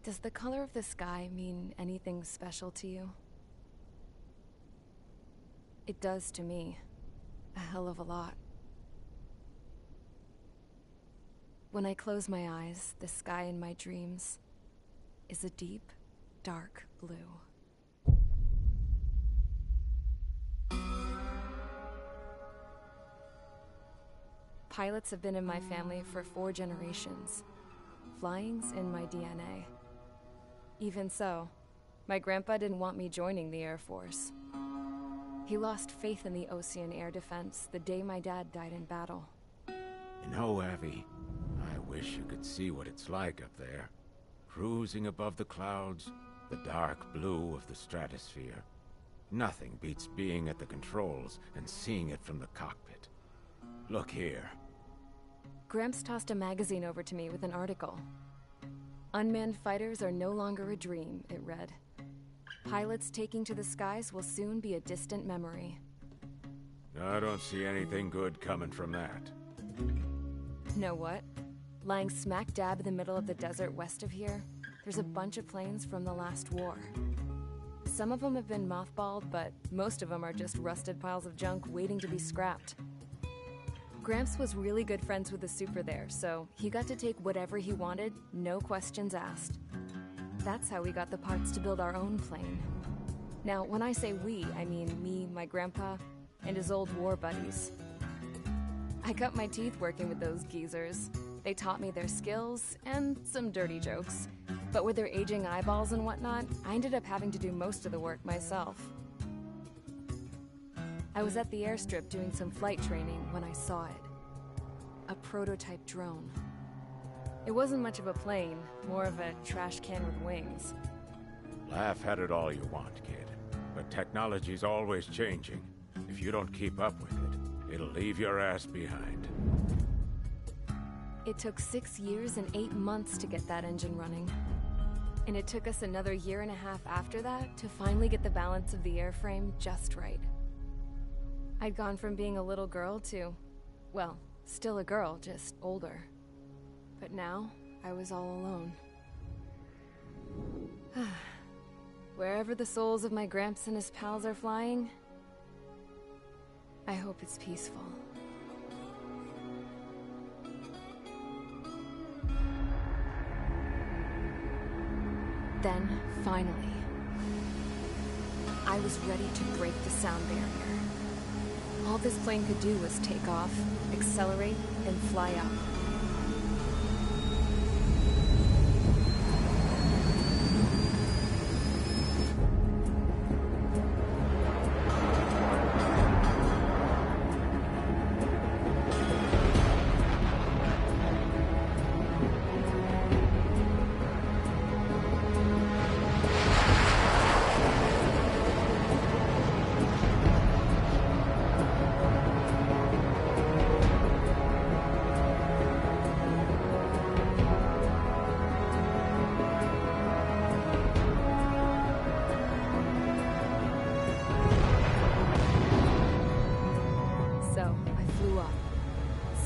Does the color of the sky mean anything special to you? It does to me. A hell of a lot. When I close my eyes, the sky in my dreams is a deep, dark blue. Pilots have been in my family for 4 generations. Flying's in my DNA. Even so, my grandpa didn't want me joining the Air Force. He lost faith in the Ocean Air Defense the day my dad died in battle. You know, Abby, I wish you could see what it's like up there. Cruising above the clouds, the dark blue of the stratosphere. Nothing beats being at the controls and seeing it from the cockpit. Look here. Gramps tossed a magazine over to me with an article. Unmanned fighters are no longer a dream, it read. Pilots taking to the skies will soon be a distant memory. I don't see anything good coming from that. Know what? Lying smack dab in the middle of the desert west of here, there's a bunch of planes from the last war. Some of them have been mothballed, but most of them are just rusted piles of junk waiting to be scrapped. Gramps was really good friends with the super there, so he got to take whatever he wanted, no questions asked. That's how we got the parts to build our own plane. Now, when I say we, I mean me, my grandpa, and his old war buddies. I cut my teeth working with those geezers. They taught me their skills, and some dirty jokes. But with their aging eyeballs and whatnot, I ended up having to do most of the work myself. I was at the airstrip doing some flight training when I saw it. A prototype drone. It wasn't much of a plane, more of a trash can with wings. Laugh at it all you want, kid. But technology's always changing. If you don't keep up with it, it'll leave your ass behind. It took 6 years and 8 months to get that engine running. And it took us another 1.5 years after that to finally get the balance of the airframe just right. I'd gone from being a little girl to, well, still a girl, just older. But now, I was all alone. Wherever the souls of my Gramps and his pals are flying, I hope it's peaceful. Then, finally, I was ready to break the sound barrier. All this plane could do was take off, accelerate, and fly up.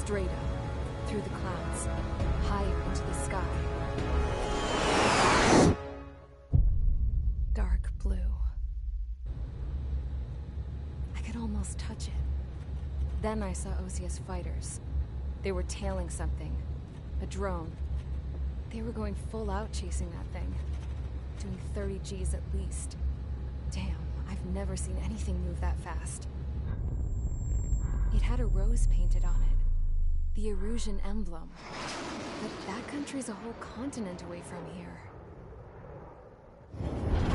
Straight up, through the clouds, higher into the sky. Dark blue. I could almost touch it. Then I saw Osia's fighters. They were tailing something. A drone. They were going full out chasing that thing. Doing 30 Gs at least. Damn, I've never seen anything move that fast. It had a rose painted on it. The Erusian emblem. But that country's a whole continent away from here.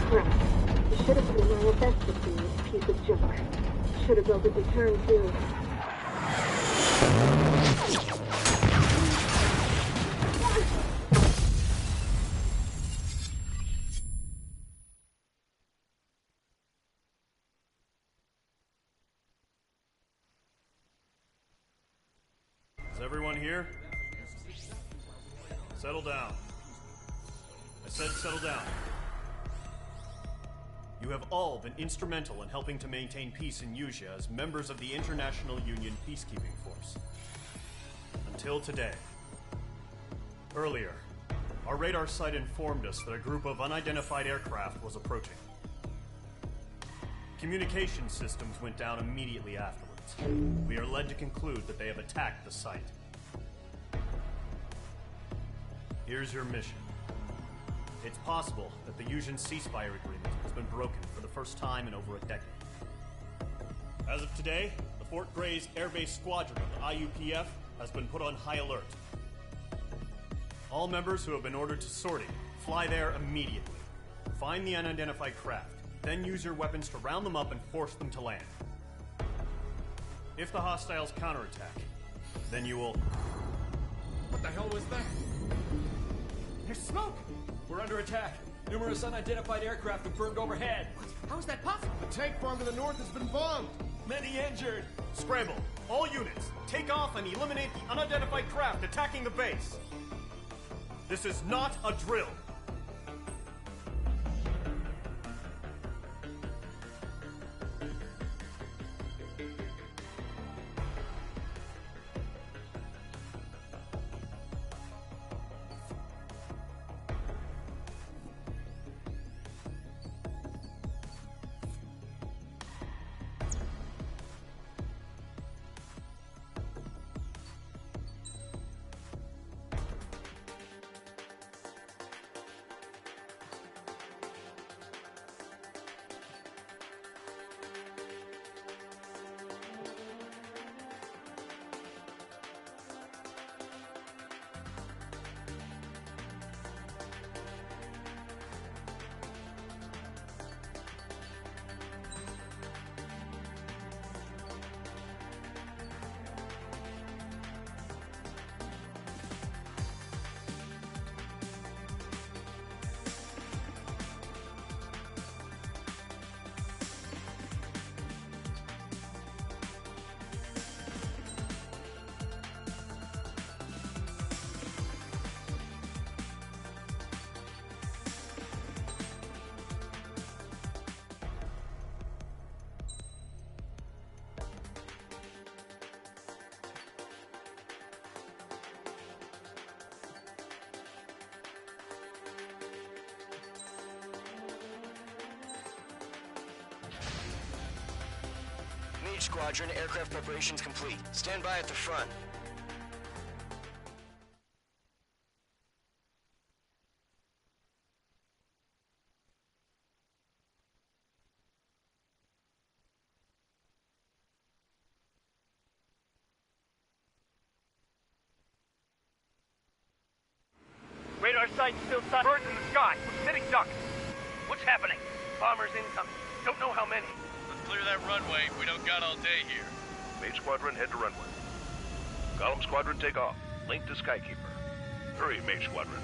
Right. You should have been wearing a vest with you, piece of junk. Should have built a deterrent too. Is everyone here? Settle down. I said settle down. You have all been instrumental in helping to maintain peace in Usea as members of the International Union Peacekeeping Force. Until today. Earlier, Our radar site informed us that a group of unidentified aircraft was approaching. Communication systems went down immediately afterwards. We are led to conclude that they have attacked the site. Here's your mission. It's possible that the Yuuzhan ceasefire agreement has been broken for the first time in over a decade. As of today, the Fort Grays Air Base Squadron of the IUPF has been put on high alert. All members who have been ordered to sortie, fly there immediately. Find the unidentified craft, then use your weapons to round them up and force them to land. If the hostiles counterattack, then you will... What the hell was that? There's smoke! We're under attack. Numerous unidentified aircraft have burned overhead. What? How is that possible? The tank farm to the north has been bombed! Many injured. Scramble! All units, take off and eliminate the unidentified craft attacking the base! This is not a drill! Mage Squadron, aircraft preparations complete. Stand by at the front. Radar site still sight. Birds in the sky. Sitting ducks. What's happening? Bombers incoming. Don't know how many. Let's clear that runway. We don't got all day here. Mage Squadron, head to runway. Column Squadron, take off. Link to Skykeeper. Hurry, Mage Squadron.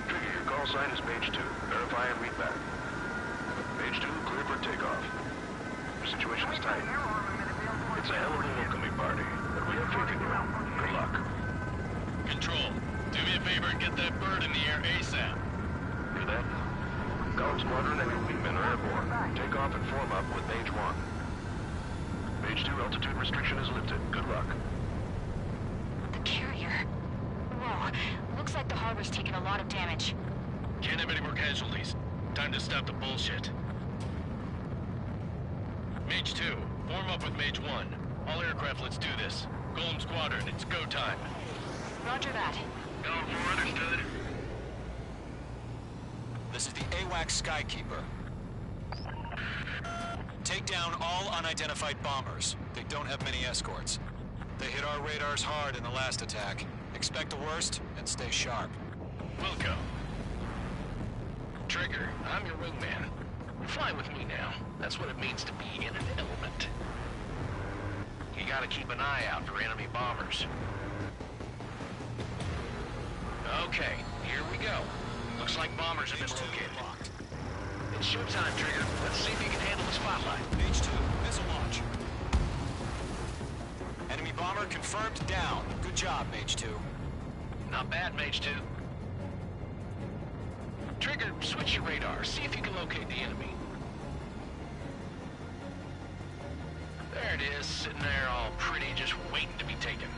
Trigger, your call sign is Mage 2. Verify and read back. Mage 2, clear for takeoff. Your situation is tight. It's a hell of a welcoming party, but we have faith in you. Good luck. Control, do me a favor and get that bird in the air ASAP. Hear that? Column Squadron and your wingmen are airborne. Take off and form up with Mage 1. Mage 2, altitude restriction is lifted. Good luck. The carrier. Whoa. Looks like the harbor's taken a lot of damage. Can't have any more casualties. Time to stop the bullshit. Mage 2, form up with Mage 1. All aircraft, let's do this. Golem Squadron, it's go time. Roger that. Going for understood. This is the AWAC Skykeeper. Take down all unidentified bombers. They don't have many escorts. They hit our radars hard in the last attack. Expect the worst and stay sharp. Wilco. Trigger, I'm your wingman. Fly with me now. That's what it means to be in an element. You gotta keep an eye out for enemy bombers. Okay, here we go. Looks like bombers have been located. It's showtime, Trigger. Let's see if you can handle the spotlight. Mage 2, missile launch. Enemy bomber confirmed down. Good job, Mage 2. Not bad, Mage 2. Trigger, switch your radar. See if you can locate the enemy. There it is, sitting there all pretty, just waiting to be taken.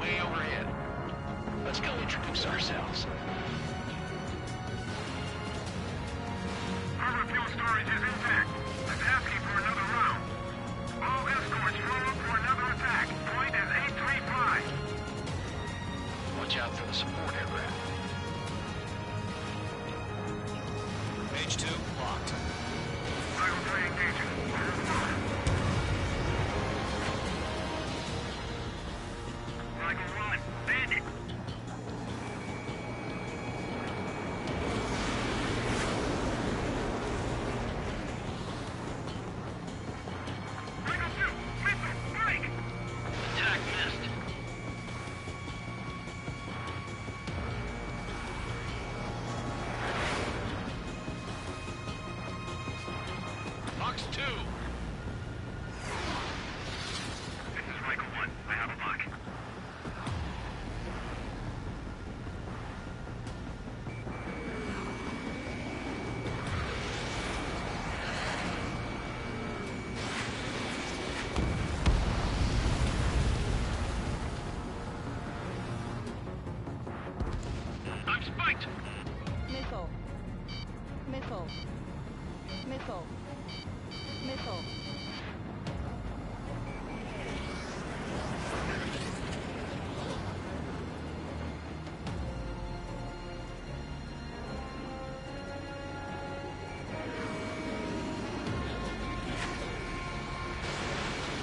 Way overhead. Let's go introduce ourselves. Harbor fuel storage is intact. It's asking for another round. All escorts roll up for another attack. Point is 835. Watch out for the support aircraft. Page 2, locked. Cycle 3 engaging. Cycle 1, bandit. Cycle 2, missile, break. Attack missed. Box 2. This is Cycle 1. I have a lock. I'm spiked. Missile. Missile. Missile. Missile.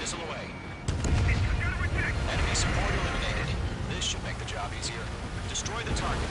Missile away. Enemy support eliminated. This should make the job easier. Destroy the target.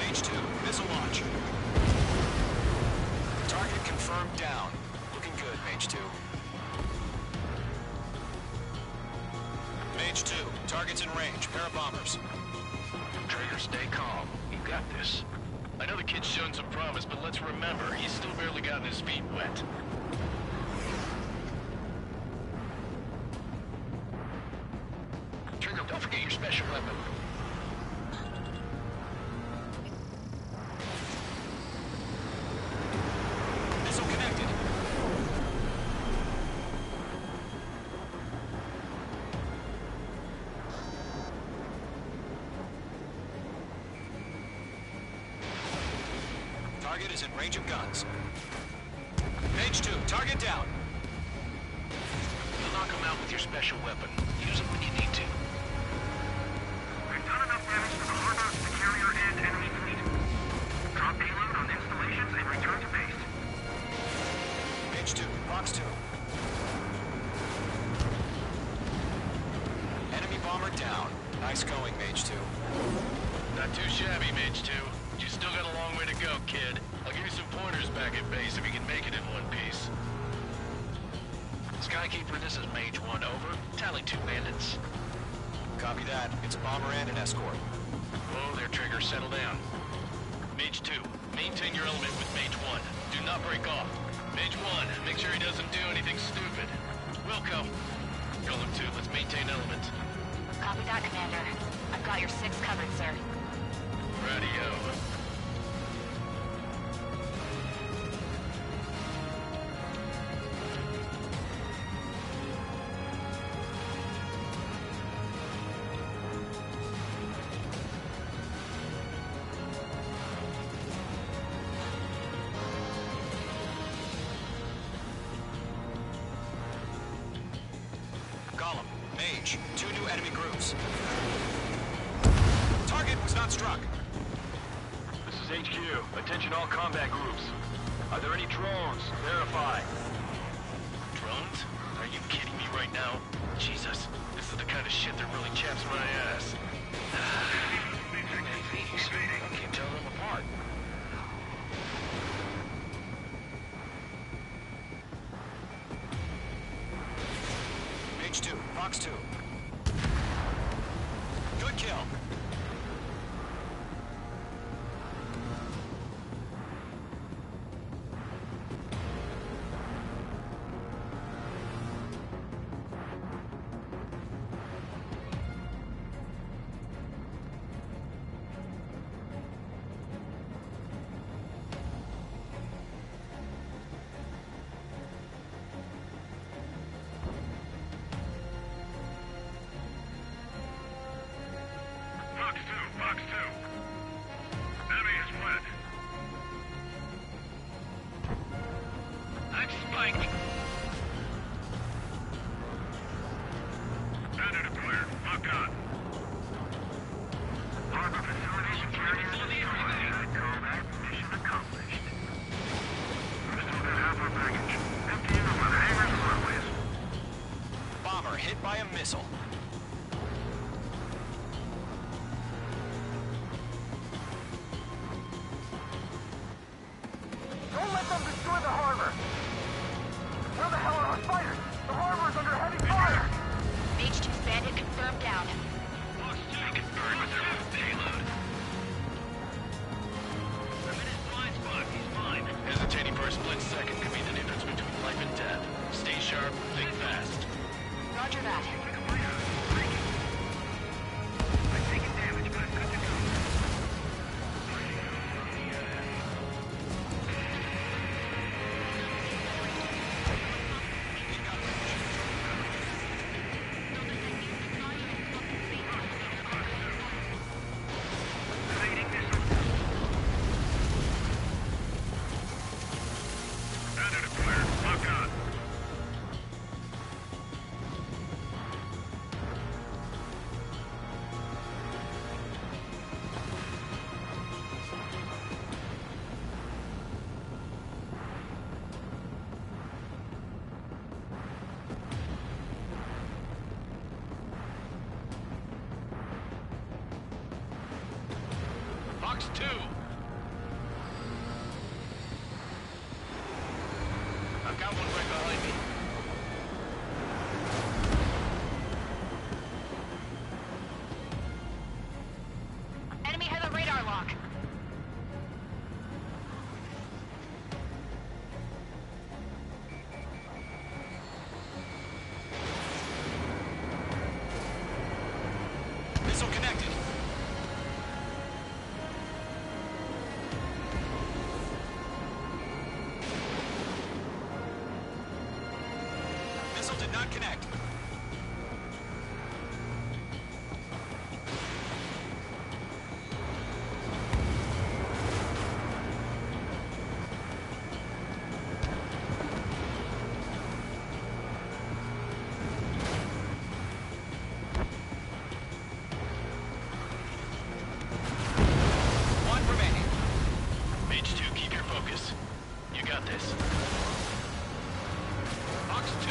Page 2, missile launch. Target confirmed down. Looking good, Mage 2. Mage 2, target's in range. Pair of bombers. Trigger, stay calm. You got this. I know the kid's shown some promise, but let's remember, he's still barely gotten his feet wet. Trigger, don't forget your special weapon. Missile connected. Target is in range of guns. Page 2, target down. You'll knock him out with your special weapon. Use it when you need to. We've done enough damage to the harbor, the carrier, and enemy fleet. Drop payload on installations and return to base. Page 2, box 2. Enemy bomber down. Nice going, Mage 2. Not too shabby, Mage 2. You still got a long way to go, kid. I'll give you some pointers back at base if you can make it in one piece. Skykeeper, this is Mage 1, over. Tally 2 bandits. Copy that. It's a bomber and an escort. Whoa there, Trigger. Settle down. Mage 2, maintain your element with Mage 1. Do not break off. Mage 1, make sure he doesn't do anything stupid. Wilco. Golem 2, let's maintain element. Copy that, Commander. I've got your 6 covered, sir. Radio. Golem, Mage, 2 new enemy groups. Target was not struck. This is HQ. Attention all combat groups. Are there any drones? Verify. Drones? Are you kidding me right now? Jesus, this is the kind of shit that really chaps my ass. I can't tell them apart. Mage 2, Fox 2. Good kill. Fox 2. Enemy has fled. I'm spiked. Standard deployer. Lock on. Harbor facility security destroyed. Combat mission accomplished. We're still got half our package. Empty in about hangars and runways. Bomber hit by a missile. Don't let them destroy the harbor! Where the hell are our fighters? The harbor is under heavy fire! Mage 2's bandit confirmed down. Fox 2 confirmed with their own payload. I'm in his blind spot. He's fine. Hesitating for a split second could be the difference between life and death. Stay sharp, think fast. Roger that. I'm taking damage, but I'm good to go. Evading missile. Standard deployer. Lock on. Fox 2! I've got one right behind me. Enemy has a radar lock. Missile connected. Missile did not connect. One remaining. Mage 2, keep your focus. You got this. Fox 2!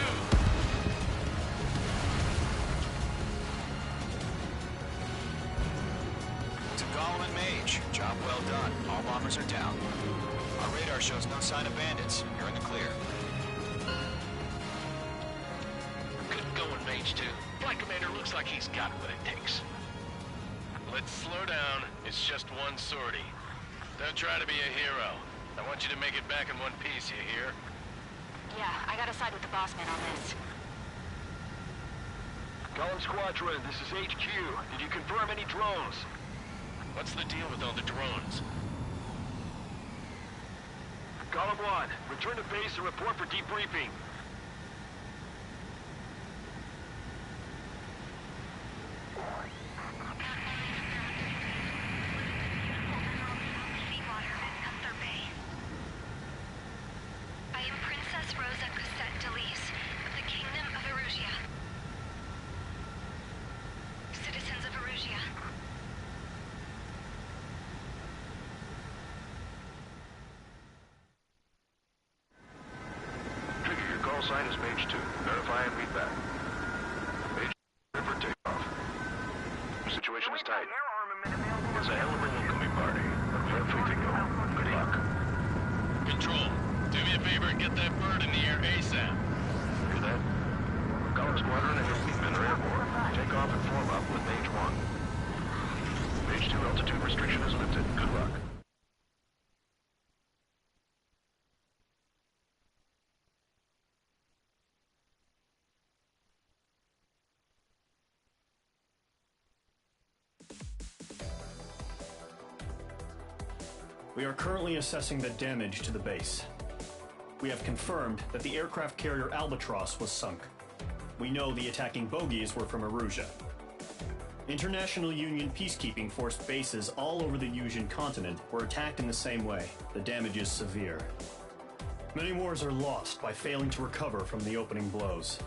To Golem and Mage. approach. Job well done. All bombers are down. Our radar shows no sign of bandits. You're in the clear. Good going, Mage 2. Flight Commander looks like he's got what it takes. Let's slow down. It's just one sortie. Don't try to be a hero. I want you to make it back in one piece, you hear? Yeah, I gotta side with the boss man on this. Column Squadron, this is HQ. Did you confirm any drones? What's the deal with all the drones? Column 1, return to base and report for debriefing. I am Princess Rosa Cosette Delise of the Kingdom of Erusia. Citizens of Erusia. Trigger, your call sign is Mage 2. Verify and read back. Mage 2, for takeoff. The situation is tight. It's a hell of a welcoming party, but we have faith in you. Good luck. Control, do me a favor and get that bird in the air ASAP. Hear that? Column Squadron and your wingmen are airborne. Take off and form up with Mage 1. Mage 2 altitude restriction is lifted. Good luck. We are currently assessing the damage to the base. We have confirmed that the aircraft carrier Albatross was sunk. We know the attacking bogies were from Erusia. International Union peacekeeping force bases all over the Yusian continent were attacked in the same way. The damage is severe. Many wars are lost by failing to recover from the opening blows.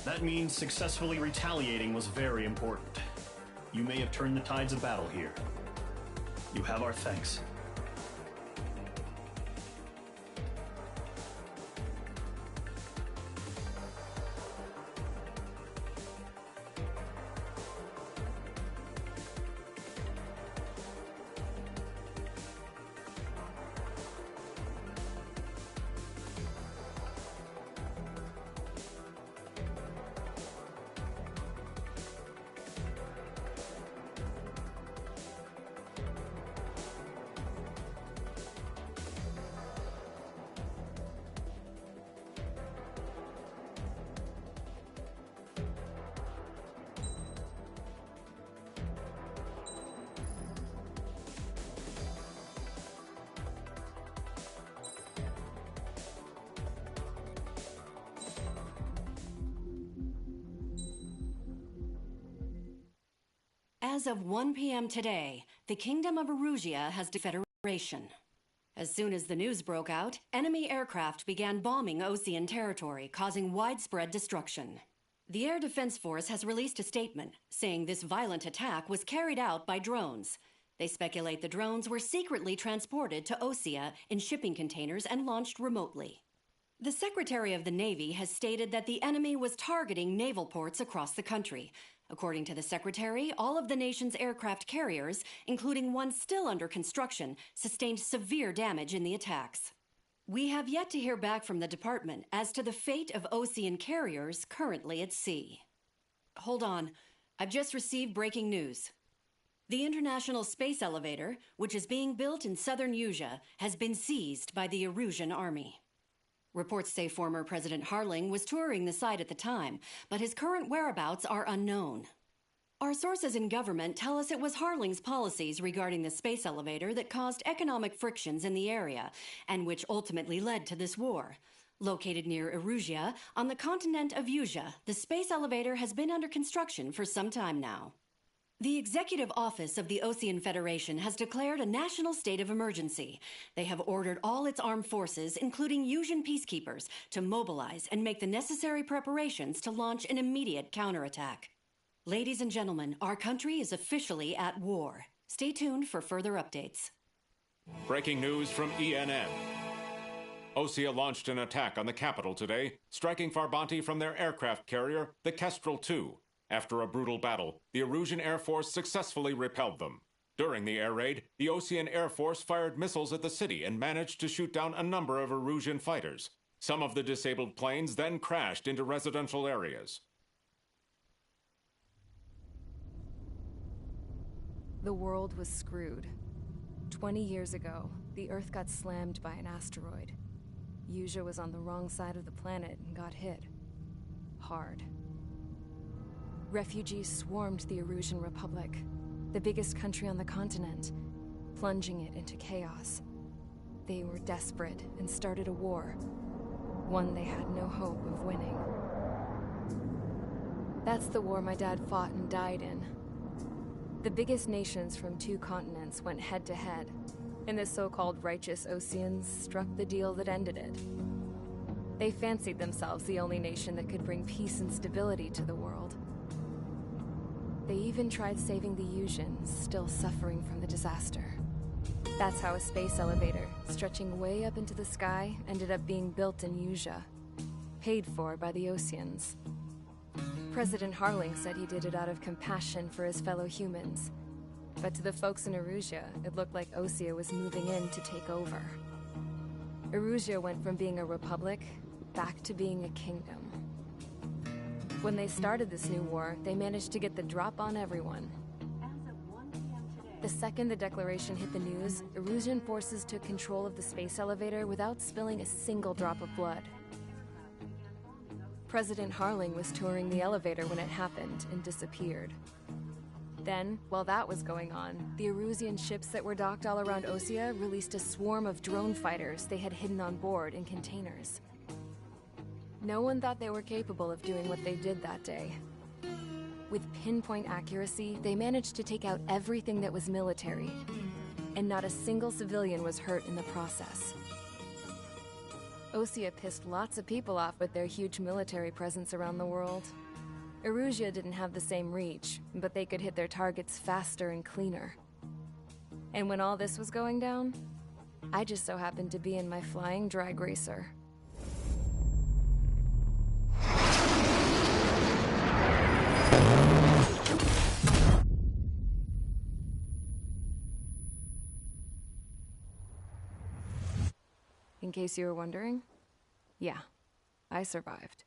That means successfully retaliating was very important. You may have turned the tides of battle here. You have our thanks. As of 1 p.m. today, the Kingdom of Erusia has declared federation. As soon as the news broke out, enemy aircraft began bombing Osean territory, causing widespread destruction. The Air Defense Force has released a statement saying this violent attack was carried out by drones. They speculate the drones were secretly transported to Osea in shipping containers and launched remotely. The Secretary of the Navy has stated that the enemy was targeting naval ports across the country. According to the Secretary, all of the nation's aircraft carriers, including one still under construction, sustained severe damage in the attacks. We have yet to hear back from the department as to the fate of Osean carriers currently at sea. Hold on. I've just received breaking news. The International Space Elevator, which is being built in southern Yusia, has been seized by the Erusian army. Reports say former President Harling was touring the site at the time, but his current whereabouts are unknown. Our sources in government tell us it was Harling's policies regarding the space elevator that caused economic frictions in the area, and which ultimately led to this war. Located near Erusia, on the continent of Yusia, the space elevator has been under construction for some time now. The Executive Office of the Osean Federation has declared a national state of emergency. They have ordered all its armed forces, including Yusian peacekeepers, to mobilize and make the necessary preparations to launch an immediate counterattack. Ladies and gentlemen, our country is officially at war. Stay tuned for further updates. Breaking news from ENN. Osea launched an attack on the capital today, striking Farbanti from their aircraft carrier, the Kestrel II. After a brutal battle, the Erusian Air Force successfully repelled them. During the air raid, the Osean Air Force fired missiles at the city and managed to shoot down a number of Erusian fighters. Some of the disabled planes then crashed into residential areas. The world was screwed. 20 years ago, the Earth got slammed by an asteroid. Usha was on the wrong side of the planet and got hit. Hard. Refugees swarmed the Erusian Republic, the biggest country on the continent, plunging it into chaos. They were desperate and started a war, one they had no hope of winning. That's the war my dad fought and died in. The biggest nations from 2 continents went head-to-head, and the so-called righteous Oseans struck the deal that ended it. They fancied themselves the only nation that could bring peace and stability to the world. They even tried saving the Usians, still suffering from the disaster. That's how a space elevator, stretching way up into the sky, ended up being built in Usha, paid for by the Oseans. President Harling said he did it out of compassion for his fellow humans. But to the folks in Erusia, it looked like Osea was moving in to take over. Erusia went from being a republic back to being a kingdom. When they started this new war, they managed to get the drop on everyone. The second the declaration hit the news, Erusian forces took control of the space elevator without spilling a single drop of blood. President Harling was touring the elevator when it happened and disappeared. Then, while that was going on, the Erusian ships that were docked all around Osea released a swarm of drone fighters they had hidden on board in containers. No one thought they were capable of doing what they did that day. With pinpoint accuracy, they managed to take out everything that was military, and not a single civilian was hurt in the process. Osea pissed lots of people off with their huge military presence around the world. Erusia didn't have the same reach, but they could hit their targets faster and cleaner. And when all this was going down, I just so happened to be in my flying drag racer. In case you were wondering, yeah, I survived.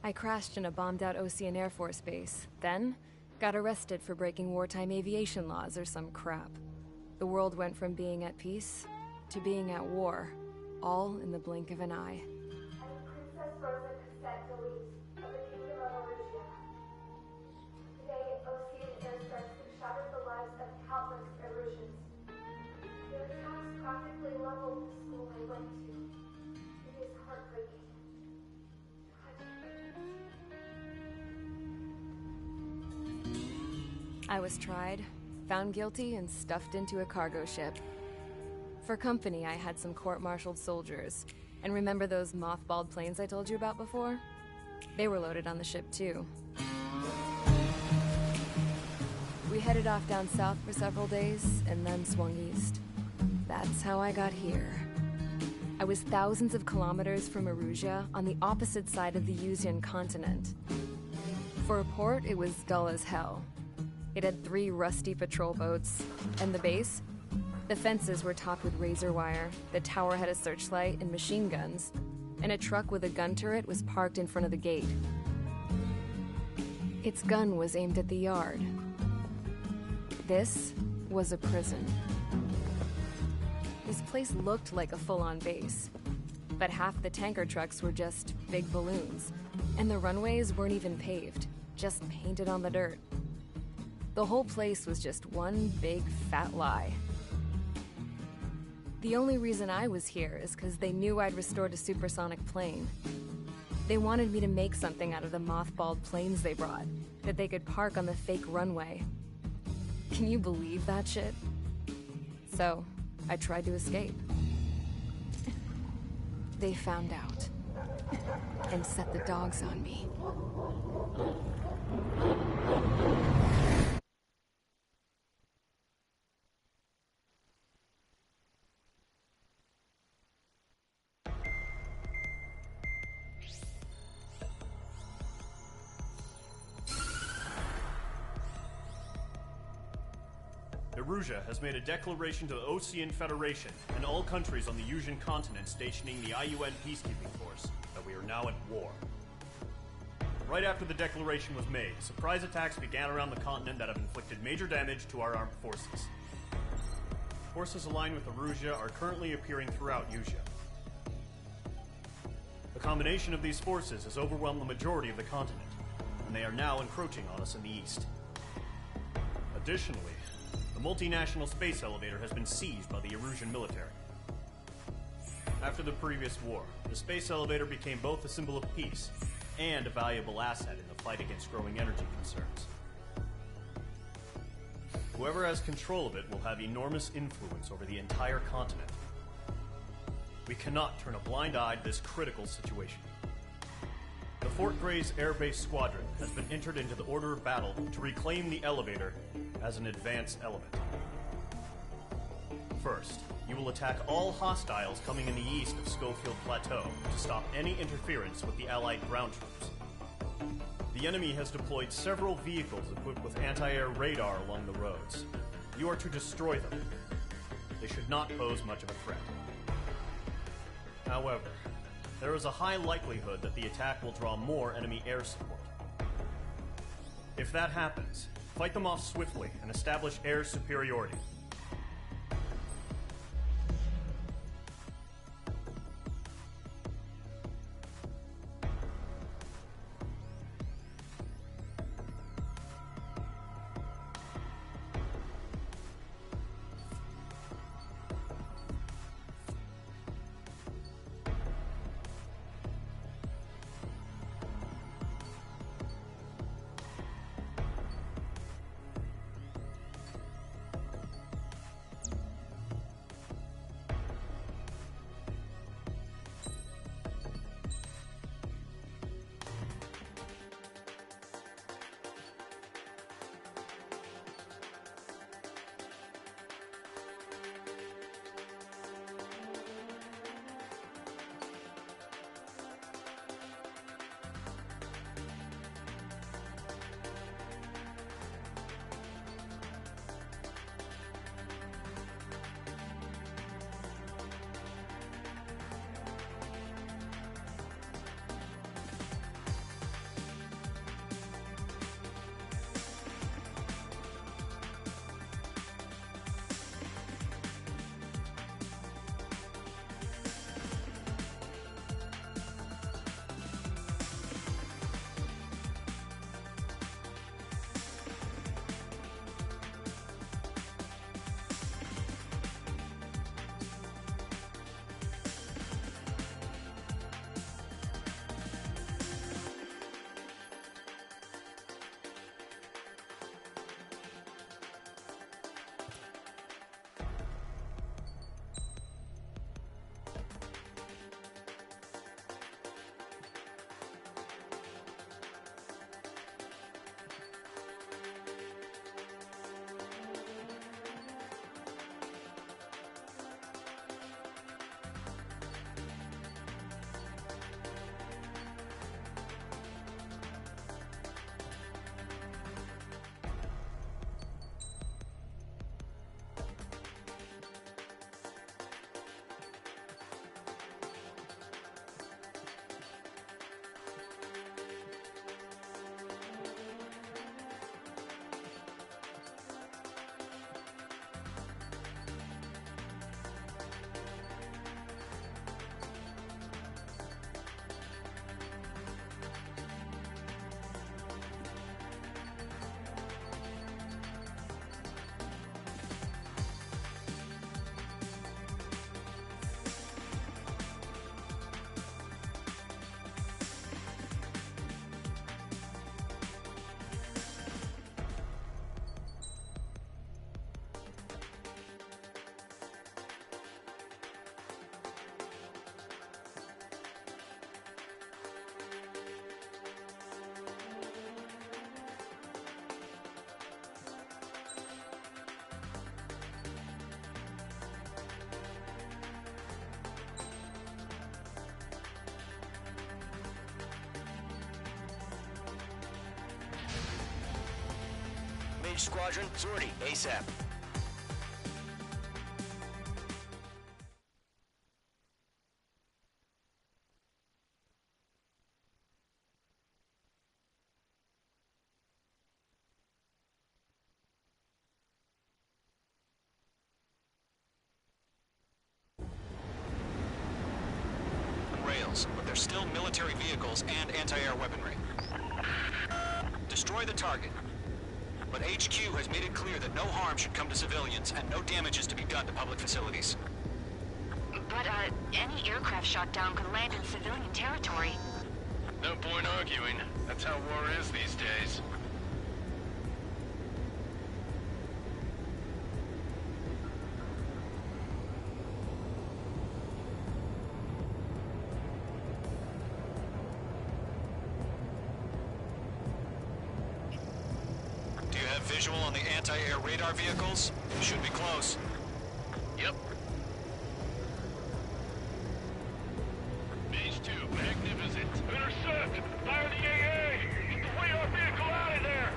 I crashed in a bombed-out Osean Air Force base, then got arrested for breaking wartime aviation laws or some crap. The world went from being at peace to being at war, all in the blink of an eye. Princess Rosa Cassette Delete of the Kingdom of Erusia. Today, Osean airstrikes have shattered the lives of countless Erusians. Their attacks practically leveled the school I went to. It is heartbreaking. I was tried, found guilty, and stuffed into a cargo ship. For company, I had some court-martialed soldiers. And remember those mothballed planes I told you about before? They were loaded on the ship, too. We headed off down south for several days, and then swung east. That's how I got here. I was thousands of kilometers from Erusia, on the opposite side of the Usian continent. For a port, it was dull as hell. It had 3 rusty patrol boats, and the base? The fences were topped with razor wire, the tower had a searchlight and machine guns, and a truck with a gun turret was parked in front of the gate. Its gun was aimed at the yard. This was a prison. This place looked like a full-on base, but half the tanker trucks were just big balloons, and the runways weren't even paved, just painted on the dirt. The whole place was just one big fat lie. The only reason I was here is because they knew I'd restored a supersonic plane. They wanted me to make something out of the mothballed planes they brought, that they could park on the fake runway. Can you believe that shit? So, I tried to escape. They found out, and set the dogs on me. Erusia has made a declaration to the Ocean Federation and all countries on the Yusian continent stationing the IUN peacekeeping force that we are now at war. Right after the declaration was made, surprise attacks began around the continent that have inflicted major damage to our armed forces. Forces aligned with Erusia are currently appearing throughout Yusia. The combination of these forces has overwhelmed the majority of the continent, and they are now encroaching on us in the east. Additionally, the multinational space elevator has been seized by the Erusian military. After the previous war, the space elevator became both a symbol of peace and a valuable asset in the fight against growing energy concerns. Whoever has control of it will have enormous influence over the entire continent. We cannot turn a blind eye to this critical situation. The Fort Gray's Air Base Squadron has been entered into the order of battle to reclaim the elevator as an advance element. First, you will attack all hostiles coming in the east of Schofield Plateau to stop any interference with the Allied ground troops. The enemy has deployed several vehicles equipped with anti-air radar along the roads. You are to destroy them. They should not pose much of a threat. However, there is a high likelihood that the attack will draw more enemy air support. If that happens, fight them off swiftly and establish air superiority. Mage Squadron, sortie, ASAP. there's still military vehicles and anti-air weaponry. Destroy the target. But HQ has made it clear that no harm should come to civilians and no damage is to be done to public facilities. But, any aircraft shot down could land in civilian territory. No point arguing. That's how war is these days. Do you have visual on the anti-air radar vehicles? Should be close. Yep. Mage 2, magnificent. Intercept! Fire the AA! Get the radar vehicle out of there!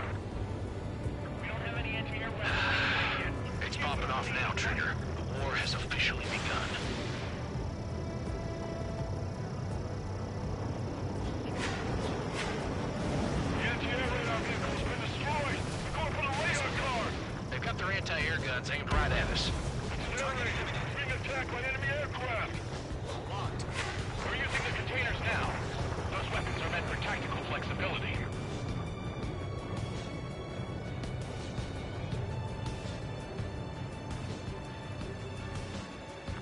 We don't have any anti-air weapons. It's popping off now, Trigger. The war has officially begun. The anti-air radar vehicle's been destroyed! We're going for the radar car! They've got their anti-air guns aimed right at us. It's being attacked by enemy aircraft! Locked. We're using the containers now. Those weapons are meant for tactical flexibility.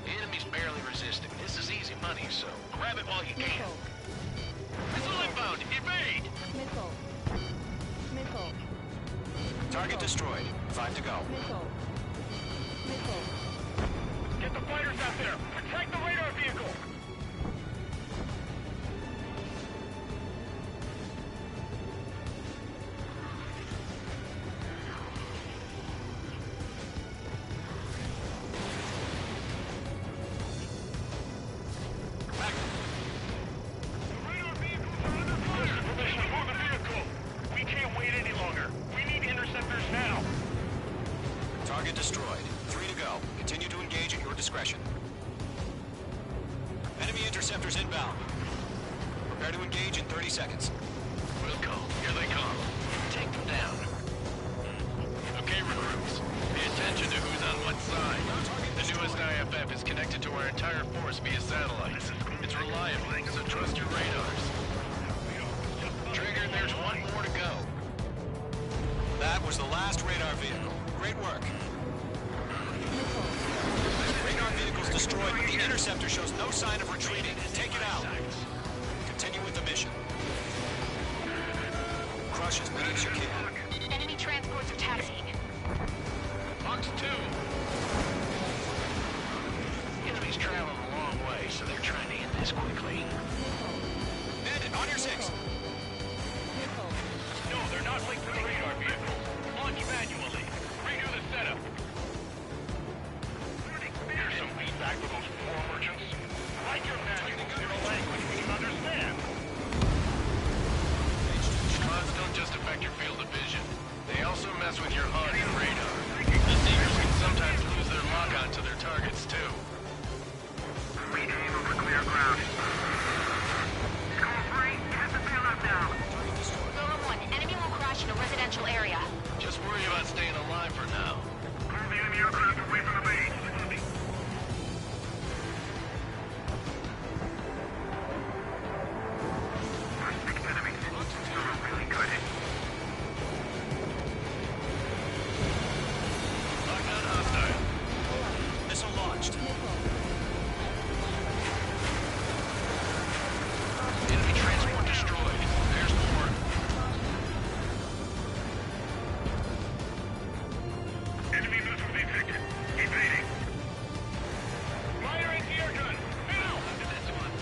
The enemy's barely resisting. This is easy money, so grab it while you can. Missile inbound! Evade! Missile. Missile. Target destroyed. 5 to go. Missile. Missile. Get the fighters out there! Protect the radar vehicle! Target destroyed. 3 to go. Continue to engage at your discretion. Enemy interceptors inbound. Prepare to engage in 30 seconds. We'll go. Here they come. Take them down. Okay, recruits. Pay attention to who's on what side. The newest IFF is connected to our entire force via satellite. It's reliable, so trust your radars. Trigger, there's one more to go. That was the last radar vehicle. Great work. Radar vehicle's destroyed, but the interceptor shows no sign of retreating. Take it out. Continue with the mission. Crush as many as you can. Enemy transports are taxiing. Box 2. Enemy's traveling a long way, so they're trying to end this quickly. Bandit, on your 6. No, they're not linked to the radar vehicle. Launch manually. Redo the setup. Here's some feedback for those war merchants. Write your manuals in a language we can understand. Pods don't just affect your field of vision. They also mess with your HUD and radar. The Seekers can sometimes lose their lock-on to their targets, too. We aim over clear ground. Call 3, get the bailout now. Golem 1, enemy will crash in a residential area. Just worry about staying alive for now. Pull the enemy aircraft away from the base. Lock-on hostile. Missile launched. Enemy transport destroyed. There's more. Enemy missile detected. Evading. Fire anti-air gun. Now! Look at this one.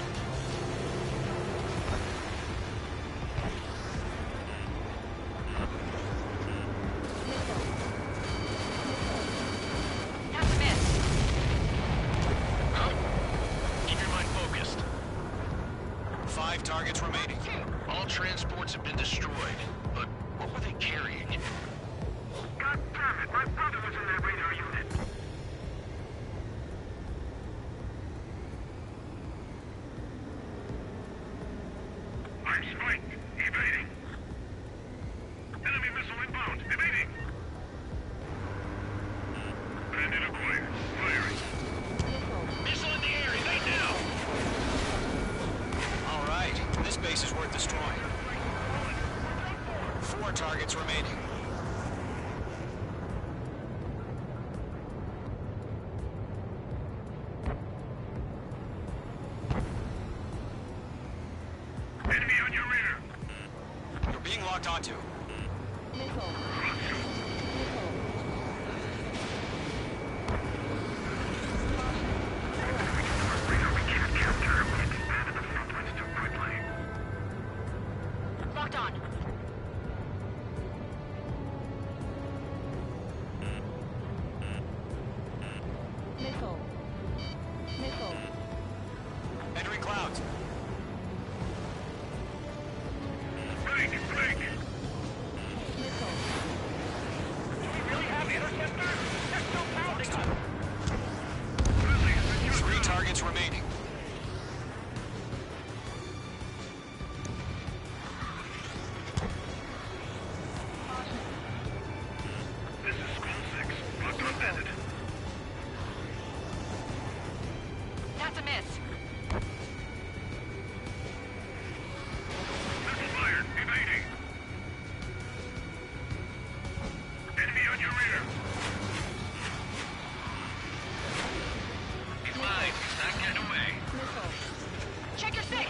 That's a miss. Huh? Keep your mind focused. 5 targets remaining. All transports have been destroyed, but what were they carrying? God damn it! My brother was in that radar unit. I'm spiked. Evading. Enemy missile inbound. Evading. Bandit acquired. Firing. Missile in the air, evade now! All targets remaining. Enemy on your rear. You're being locked onto. Locked on. Entering clouds. Break! Do we really have interceptors? They're still pounding us. Three targets remaining. This is School 6. Locked on bandit. That's a miss. Missile fired. Evading. Enemy on your rear. He's mine. He's not getting away. Check your six.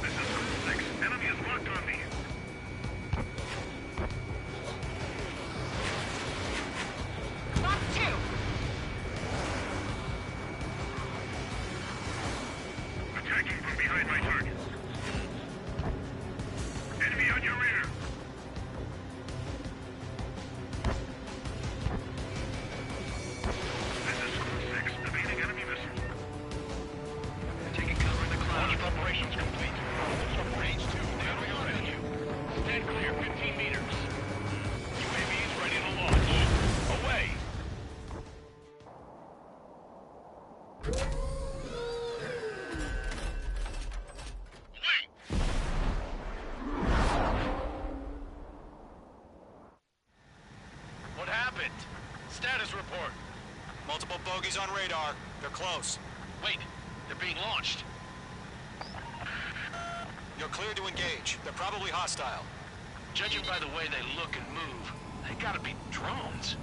This is School 6. Enemy is locked on me. Box 2. Attacking from behind my target. Enemy on your rear. This is School 6. Evading enemy missile. Taking cover in the clouds. Launch preparations complete. Range 2. Nearing on you. Stand clear. 15 meters. UAVs ready to launch. Away. What happened? Status report. Multiple bogies on radar. They're close. Wait, they're being launched. You're cleared to engage. They're probably hostile. Judging by the way they look and move, they gotta be drones.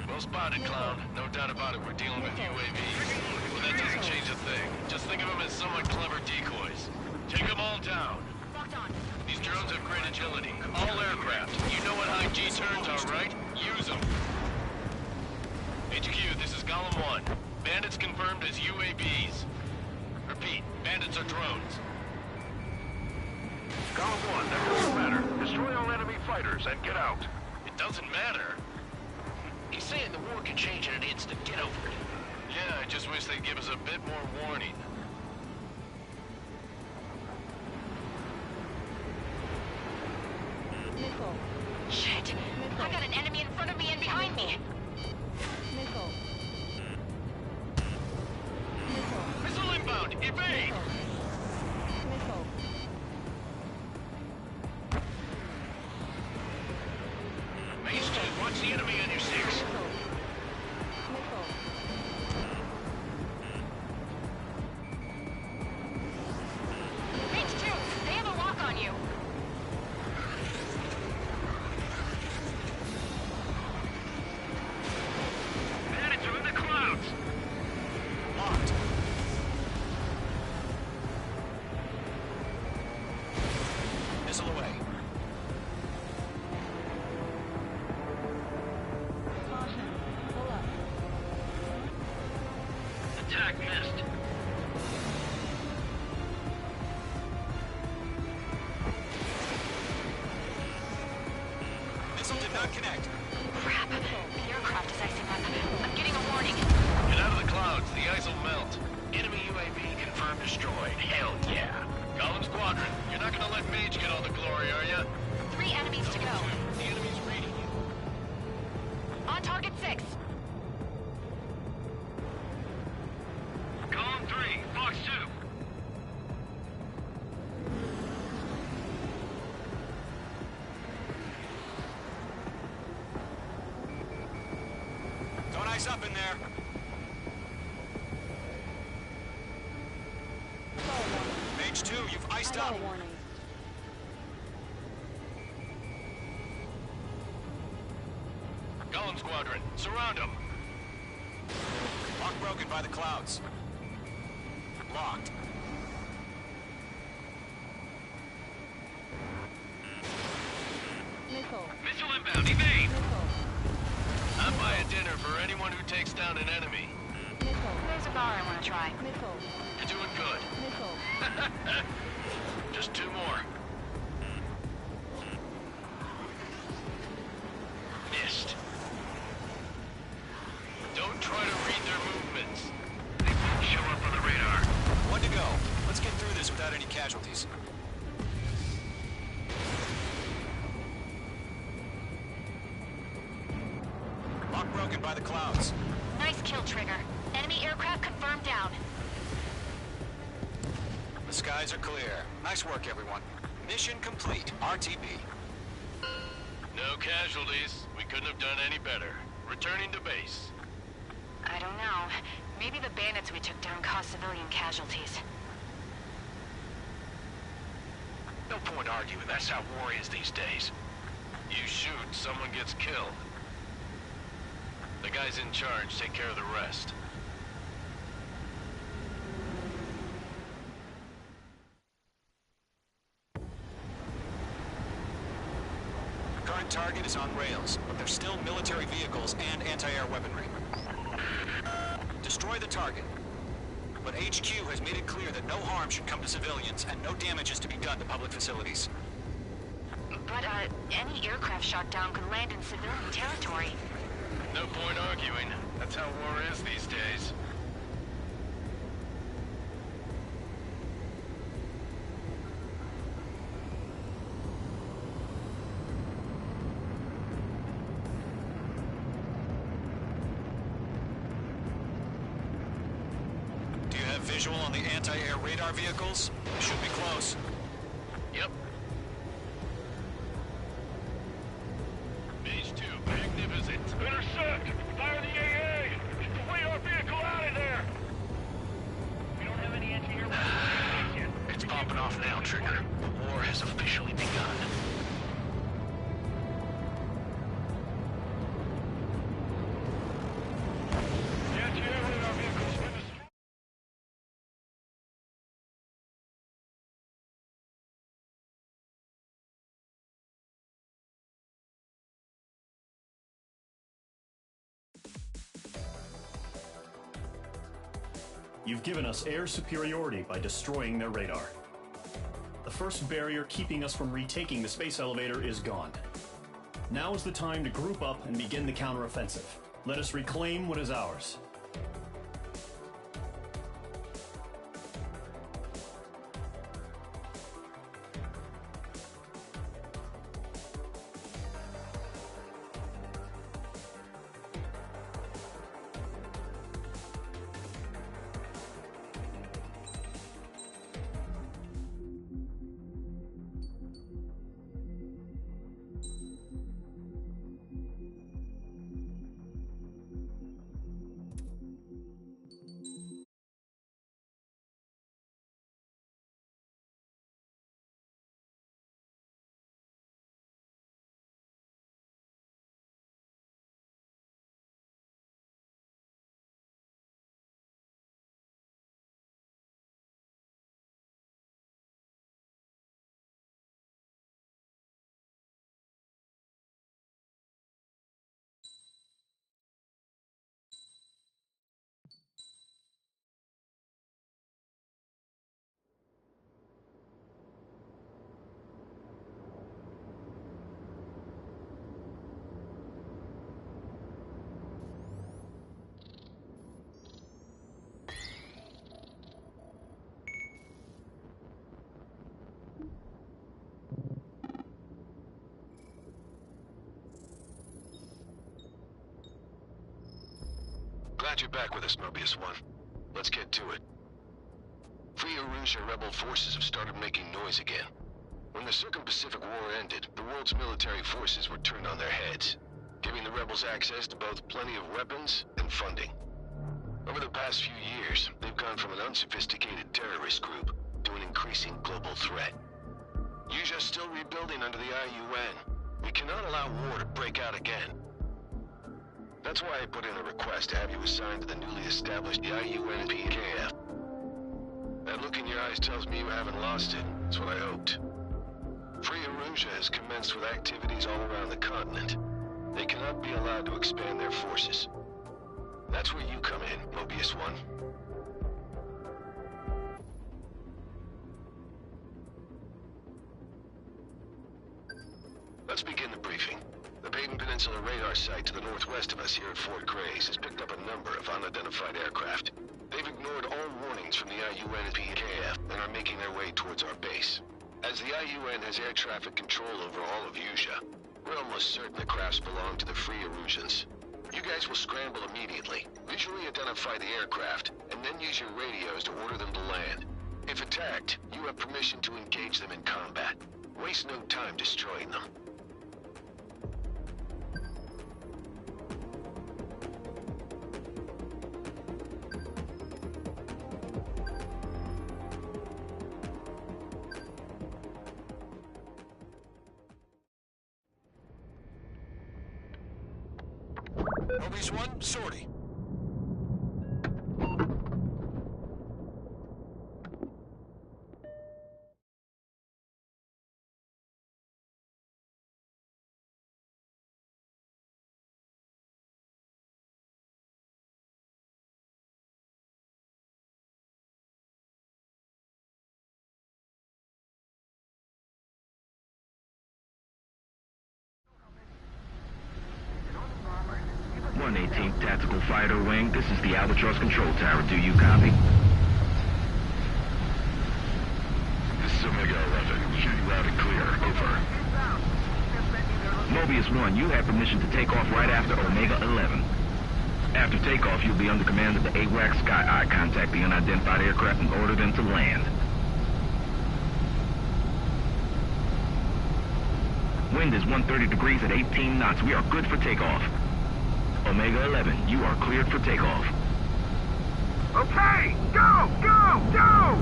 Well spotted, clown. No doubt about it, we're dealing with UAVs. Well, that doesn't change a thing. Just think of them as somewhat clever decoys. Take them all down. Locked on. These drones have great agility. All aircraft. You know what high G turns are, right? Use them. HQ, this is Golem 1. Bandits confirmed as UAVs. Repeat, bandits are drones. Golem 1, that doesn't matter. Destroy all enemy fighters and get out. It doesn't matter. He's saying the war can change in an instant. Get over it. Yeah, I just wish they'd give us a bit more warning. Shit! I got an enemy in front of me and behind me. Missile inbound! Evade! Mace 2, watch the enemy on your 6. Range 2, they have a lock on you. Bandits are in the clouds. Locked. Missile away. Attack missed. Missile did not connect. Crap. The aircraft is icing up. I'm getting a warning. Get out of the clouds, the ice will melt. Enemy UAV confirmed destroyed. Hell yeah. Golem Squadron, you're not gonna let Mage get all the glory, are ya? 3 enemies to go. The enemy's reading you. On target 6. Column 3, Fox 2. Don't ice up in there. Mage 2, you've iced up. Warning. Golem Squadron, surround them. Lock broken by the clouds. Locked. Missile inbound, evade! I'm buying dinner for anyone who takes down an enemy. There's a bar I want to try. You're doing good. Just 2 more. Missed. Don't try to read their movements. They won't show up on the radar. 1 to go. Let's get through this without any casualties. Lock broken by the clouds. Nice kill, Trigger. Enemy aircraft confirmed down. The skies are clear. Nice work, everyone. Mission complete. RTB. No casualties. We couldn't have done any better. Returning to base. I don't know. Maybe the bandits we took down caused civilian casualties. No point arguing. That's how war is these days. You shoot, someone gets killed. The guys in charge take care of the rest. Current target is on rails, but there's still military vehicles and anti-air weaponry. Destroy the target. But HQ has made it clear that no harm should come to civilians and no damage is to be done to public facilities. But, any aircraft shot down could land in civilian territory. No point arguing. That's how war is these days. Do you have visual on the anti-air radar vehicles? Should be close. Yep. Mage 2, magnificent. Intercept! Fire the AA! Get the radar vehicle out of there! We don't have any anti-air yet. It's popping off now, Trigger. The war has officially begun. The anti-air radar vehicle's been destroyed. You've given us air superiority by destroying their radar. The first barrier keeping us from retaking the space elevator is gone. Now is the time to group up and begin the counteroffensive. Let us reclaim what is ours. Glad you're back with us, Mobius One. Let's get to it. Free Erusia rebel forces have started making noise again. When the Circum-Pacific War ended, the world's military forces were turned on their heads, giving the rebels access to both plenty of weapons and funding. Over the past few years, they've gone from an unsophisticated terrorist group to an increasing global threat. Usia's still rebuilding under the IUN. We cannot allow war to break out again. That's why I put in a request to have you assigned to the newly established IUN PKF. That look in your eyes tells me you haven't lost it. That's what I hoped. Free Erusia has commenced with activities all around the continent. They cannot be allowed to expand their forces. That's where you come in, Mobius One. Let's begin the briefing. The Baden Peninsula radar site to the northwest of us here at Fort Grays has picked up a number of unidentified aircraft. They've ignored all warnings from the IUN PKF and are making their way towards our base. As the IUN has air traffic control over all of Usia, we're almost certain the crafts belong to the Free Erusians. You guys will scramble immediately, visually identify the aircraft, and then use your radios to order them to land. If attacked, you have permission to engage them in combat. Waste no time destroying them. Mobius One, sortie. Tactical Fighter Wing, this is the Albatross Control Tower. Do you copy? This is Omega 11. Hearing loud and clear. Over. Mobius 1, you have permission to take off right after Omega 11. After takeoff, you'll be under command of the AWACS Sky Eye. Contact the unidentified aircraft and order them to land. Wind is 130 degrees at 18 knots. We are good for takeoff. Omega 11, you are cleared for takeoff. Okay! Go! Go! Go!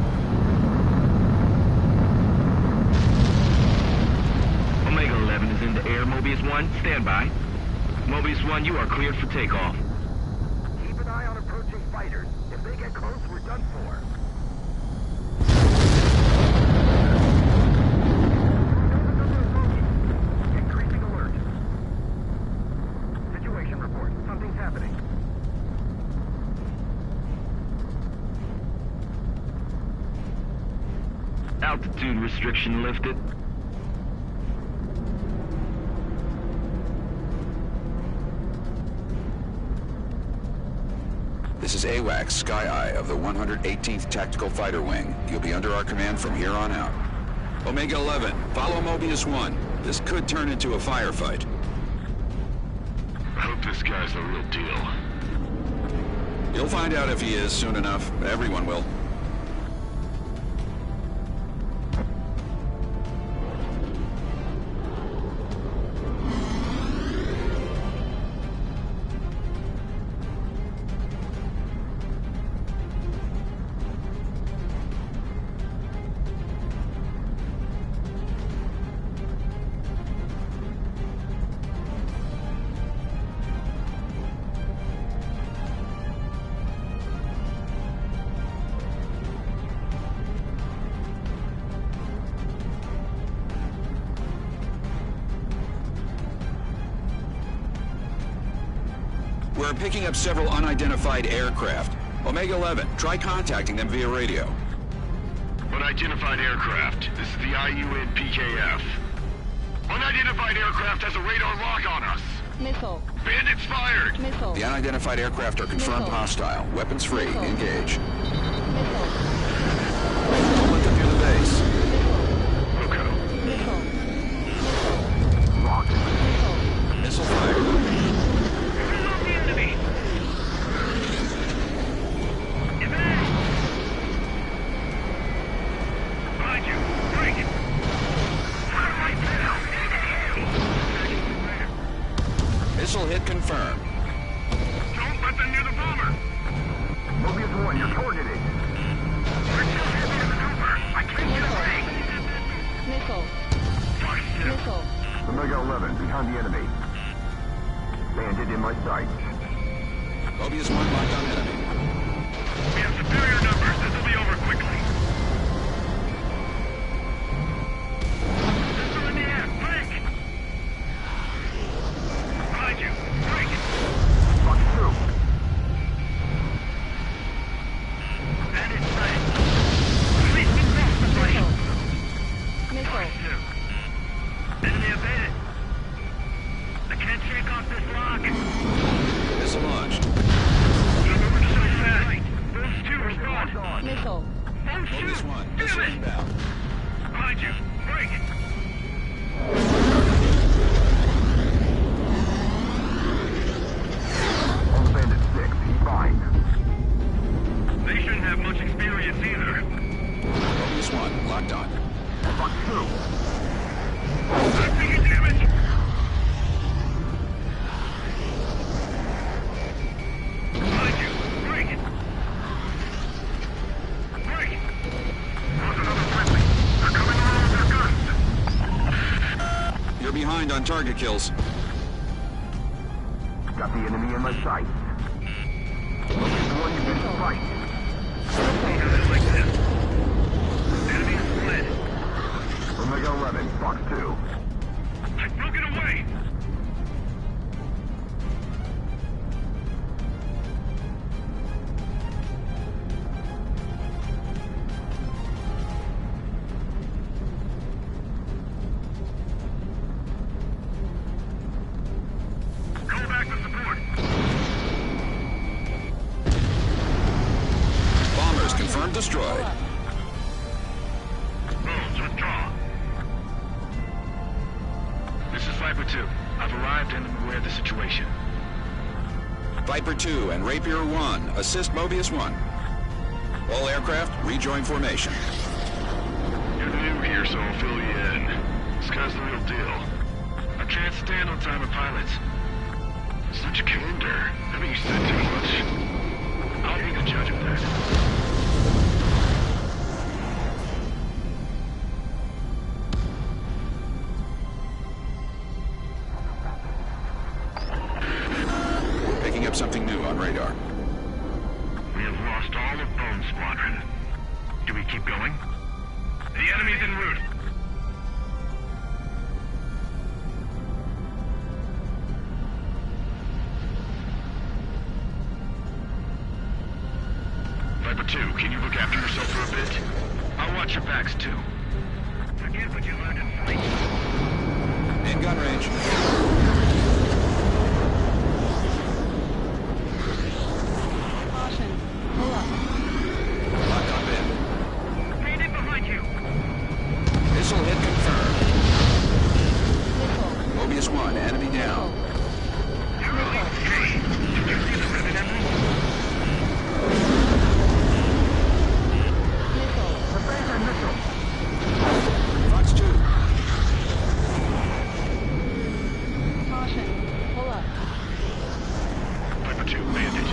Omega 11 is in the air. Mobius 1, stand by. Mobius 1, you are cleared for takeoff. Keep an eye on approaching fighters. If they get close, we're done for. Increasing alert. Situation report. Something's happening. Altitude restriction lifted. This is AWACS Sky Eye of the 118th Tactical Fighter Wing. You'll be under our command from here on out. Omega 11, follow Mobius 1. This could turn into a firefight. I hope this guy's the real deal. You'll find out if he is soon enough. Everyone will. We're picking up several unidentified aircraft. Omega 11, try contacting them via radio. Unidentified aircraft. This is the IUN PKF. Unidentified aircraft has a radar lock on us. Missile. Bandits fired. Missile. The unidentified aircraft are confirmed hostile. Weapons free. Engage. Missile. Don't let them near the base. Okay. Missile. Locked. Missile fired. Missile hit confirmed. Don't let them near the bomber. Mobius 1, you're coordinated. We're too heavy to maneuver. I sight. Mobius 1 locked on enemy. We have superior numbers. This will be over quickly. Missile in the air. Break! Behind you. Break! Fuck through. And in sight. Release me across the plane. Missile. Enemy evaded. I can't shake off this lock. Missile launched. You're moving so fast. Those two are gone. Missile. Oh, shoot! Mobius 1, Damn missile it! inbound. Behind you. Break! All bandit 6, he's fine. They shouldn't have much experience either. Mobius 1 locked on. Fuck through. I'm taking damage! Behind you. Break! Break! There's another friendly. They're coming around with their guns. You're behind on target kills. Got the enemy in my sight. One in sight. It's like this. Enemy is fled. Omega 11, Fox 2. I've broken away! Call back to support. Bombers confirmed destroyed. Bones, withdraw. This is Viper 2. I've arrived and am aware of the situation. Viper 2 and Rapier 1 assist Mobius 1. All aircraft rejoin formation. You're new here, so I'll fill you in. This guy's the real deal. I can't stand on time of pilots. Such a candor. I think you said too much. I'll be the judge of that. Picking up something new on radar. We have lost all of Bone Squadron. Do we keep going? The enemy's en route. Viper 2, can you look after yourself for a bit? I'll watch your backs, too. Forget what you learned in flight. In gun range. Caution. Pull up. Locked on bin. Bandit behind you. Missile hit confirmed. Missile. Mobius 1, enemy down. Hey, did you see the ribbon enemy? Missile. The Phantom missile. Fox 2. Caution. Pull up. Viper 2, bandit.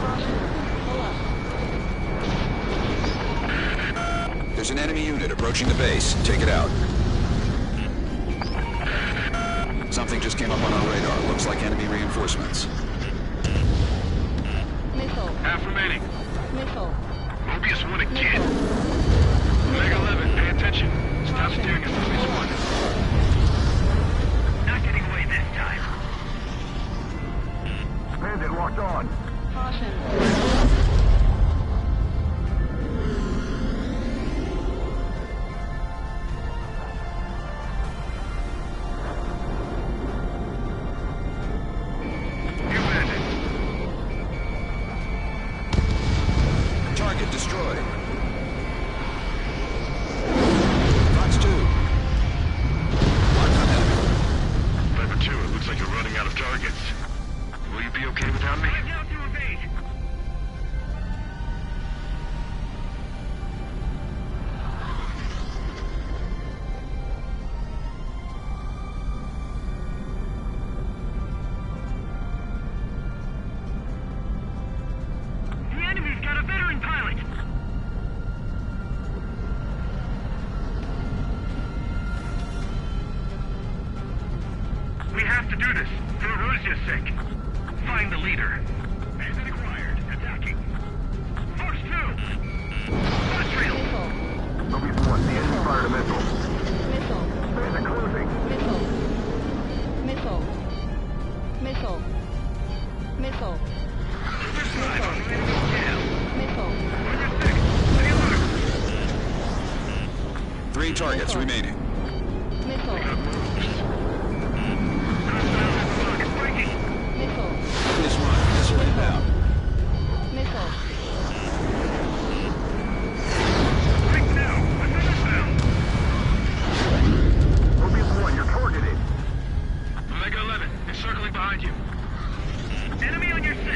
Caution. Pull up. There's an enemy unit approaching the base. Take it out. Something just came up on our radar. Looks like enemy reinforcements. Missile. Half remaining. Missile. Mobius 1 again. Missile. Omega 11, pay attention. Stop staring at Mobius 1. Not getting away this time. Bandit locked on. Caution. You bandit. Target destroyed. Fox 2. Locked on enemy. Viper 2, it looks like you're running out of targets. Will you be okay without me? I'm down to evade. The enemy's got a veteran pilot. Identifying the leader. Mission acquired. Attacking. Fox 2! Atrial! Mobius 1, the enemy fired a missile. Missile. Bandit closing. Missile. Missile. Missile. Missile. Missile. 3 targets remaining. Missile. Missile. This one, missile inbound. Missile. Right now! Another sound! Mobius 1, you're targeted. Omega 11, it's circling behind you. Enemy on your 6!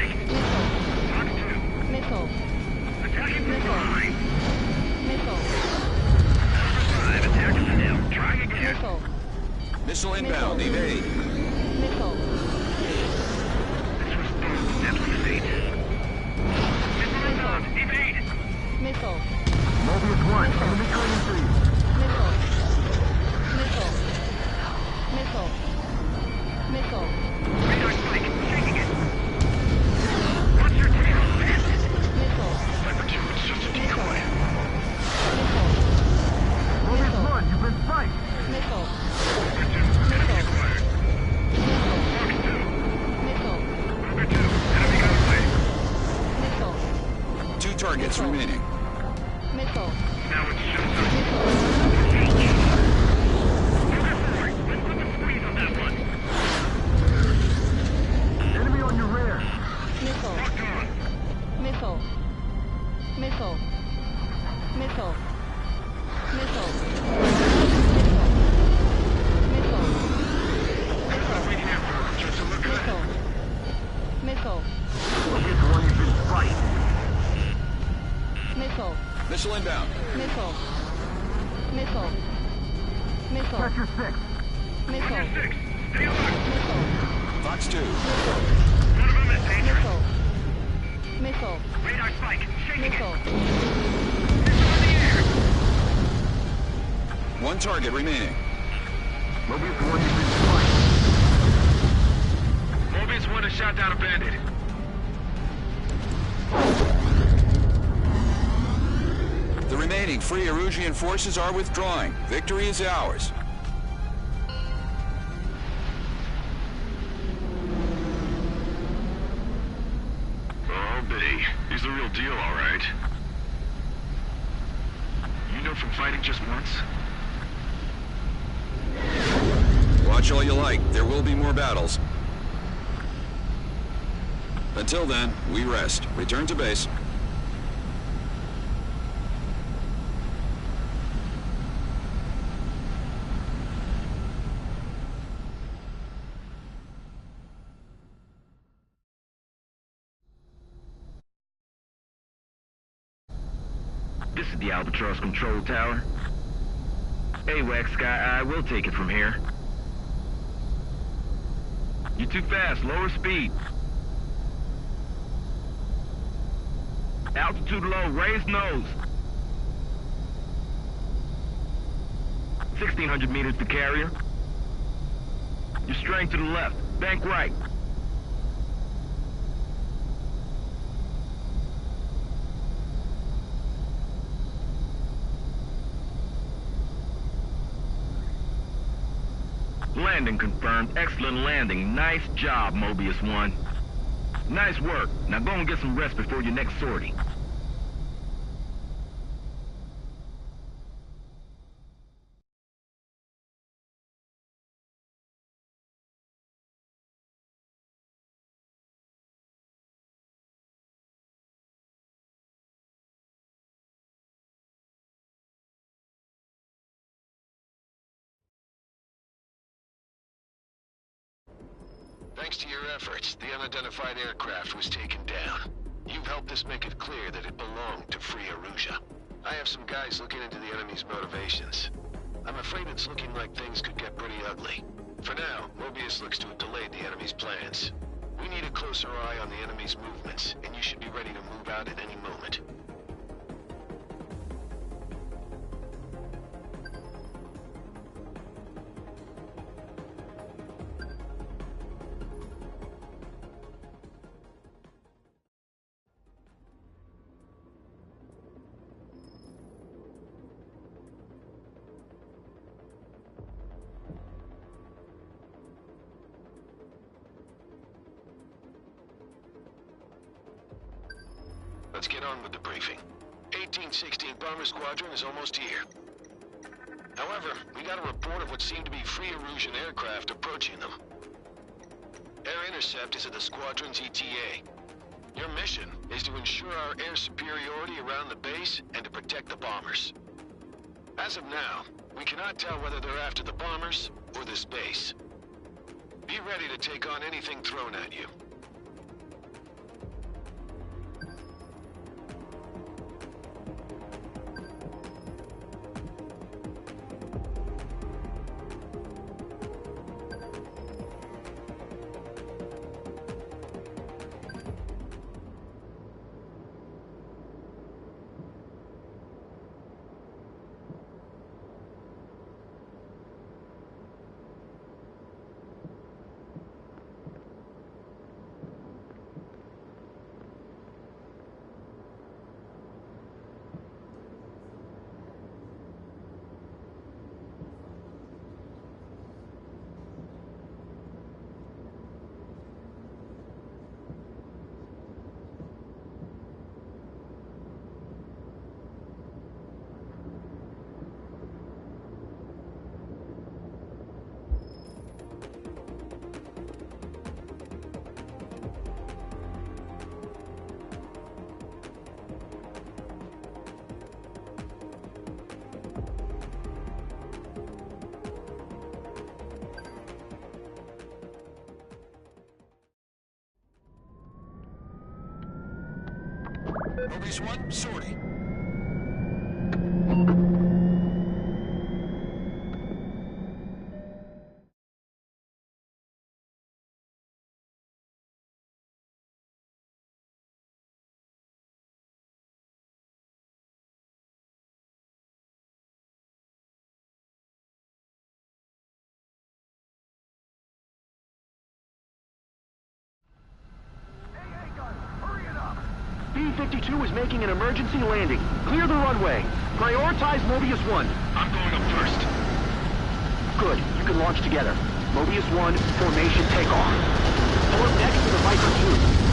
Fox 2. Missile. Attacking from behind. Missile. Number 5, attackers are down. Trying again. Missile. Missile inbound, evade. Missile. This was deadly fate. Missile inbound. Evade. Missile. Mobius 1, enemy training trees. Missile. Missile. Missile. Missile. Radar spike. Shaking it. What's your tail? Missile. Viper 2, it's just a decoy. Missile. Mobius 1, you've been spiked. Missile. Viper 2, enemy acquired. Fox 2. Missile. Viper 2, enemy got away. Missile. 2 targets remaining. Missile. Now it's showtime. Missile. Focus forward. Let's put the squeeze on that one. Enemy on your rear. Missile. Locked on. Missile. Missile. Missile. Missile. Missile. Wait here for just to look Missile. good. Missile. Mobius 1, you've been spiked. Missile. Missile inbound. Missile. Missile. Missile. Catch your 6. Missile. 6. Stay alert. Missile. Fox 2. One of them is dangerous. Missile. Missile. Radar spike. Shaking it. Missile. Missile in the air. 1 target remaining. Mobius 1, you've been spiked. Mobius 1 has shot down a bandit. The remaining free Erusian forces are withdrawing. Victory is ours. Oh, Biddy. He's the real deal, all right. You know from fighting just once? Watch all you like. There will be more battles. Until then, we rest. Return to base. This is the Albatross Control Tower. AWACS Sky Eye, we'll take it from here. You're too fast, lower speed. Altitude low, raise nose. 1,600 meters to carrier. You're straying to the left, bank right. Landing confirmed. Excellent landing. Nice job, Mobius 1. Nice work. Now go and get some rest before your next sortie. Thanks to your efforts, the unidentified aircraft was taken down. You've helped us make it clear that it belonged to Free Erusia. I have some guys looking into the enemy's motivations. I'm afraid it's looking like things could get pretty ugly. For now, Mobius looks to have delayed the enemy's plans. We need a closer eye on the enemy's movements, and you should be ready to move out at any moment. let's get on with the briefing. 1816 Bomber Squadron is almost here. However, we got a report of what seemed to be free Erusian aircraft approaching them. Air intercept is at the squadron's ETA. Your mission is to ensure our air superiority around the base and to protect the bombers. As of now, we cannot tell whether they're after the bombers or this base. Be ready to take on anything thrown at you. Mobius 1, sortie. B-52 is making an emergency landing. Clear the runway. Prioritize Mobius 1. I'm going up first. Good. You can launch together. Mobius 1, formation takeoff. Pull up next to the Viper 2.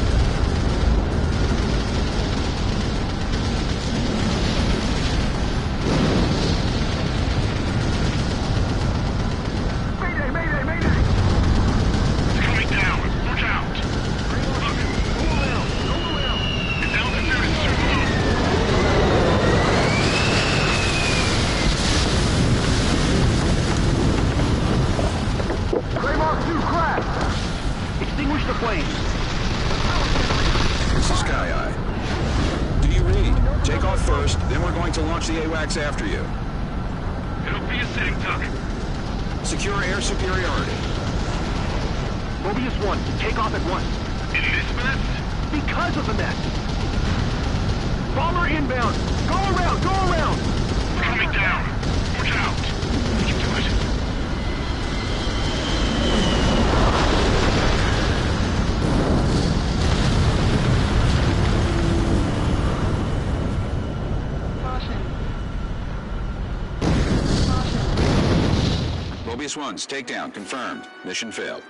After you. It'll be a sitting duck. Secure air superiority. Mobius 1, take off at once. In this mess? Because of the mess. Bomber inbound. Go around, go around. Coming down. Watch out. We can do it. Mobius 1's takedown confirmed. Mission failed.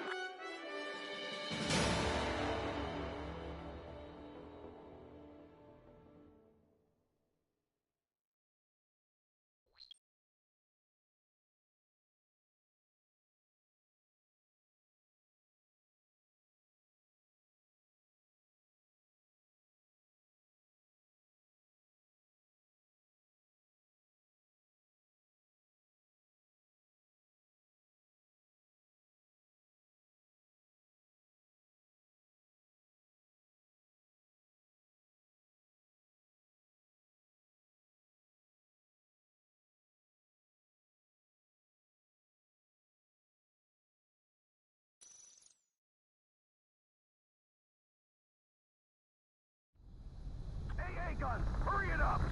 Guns, hurry it up!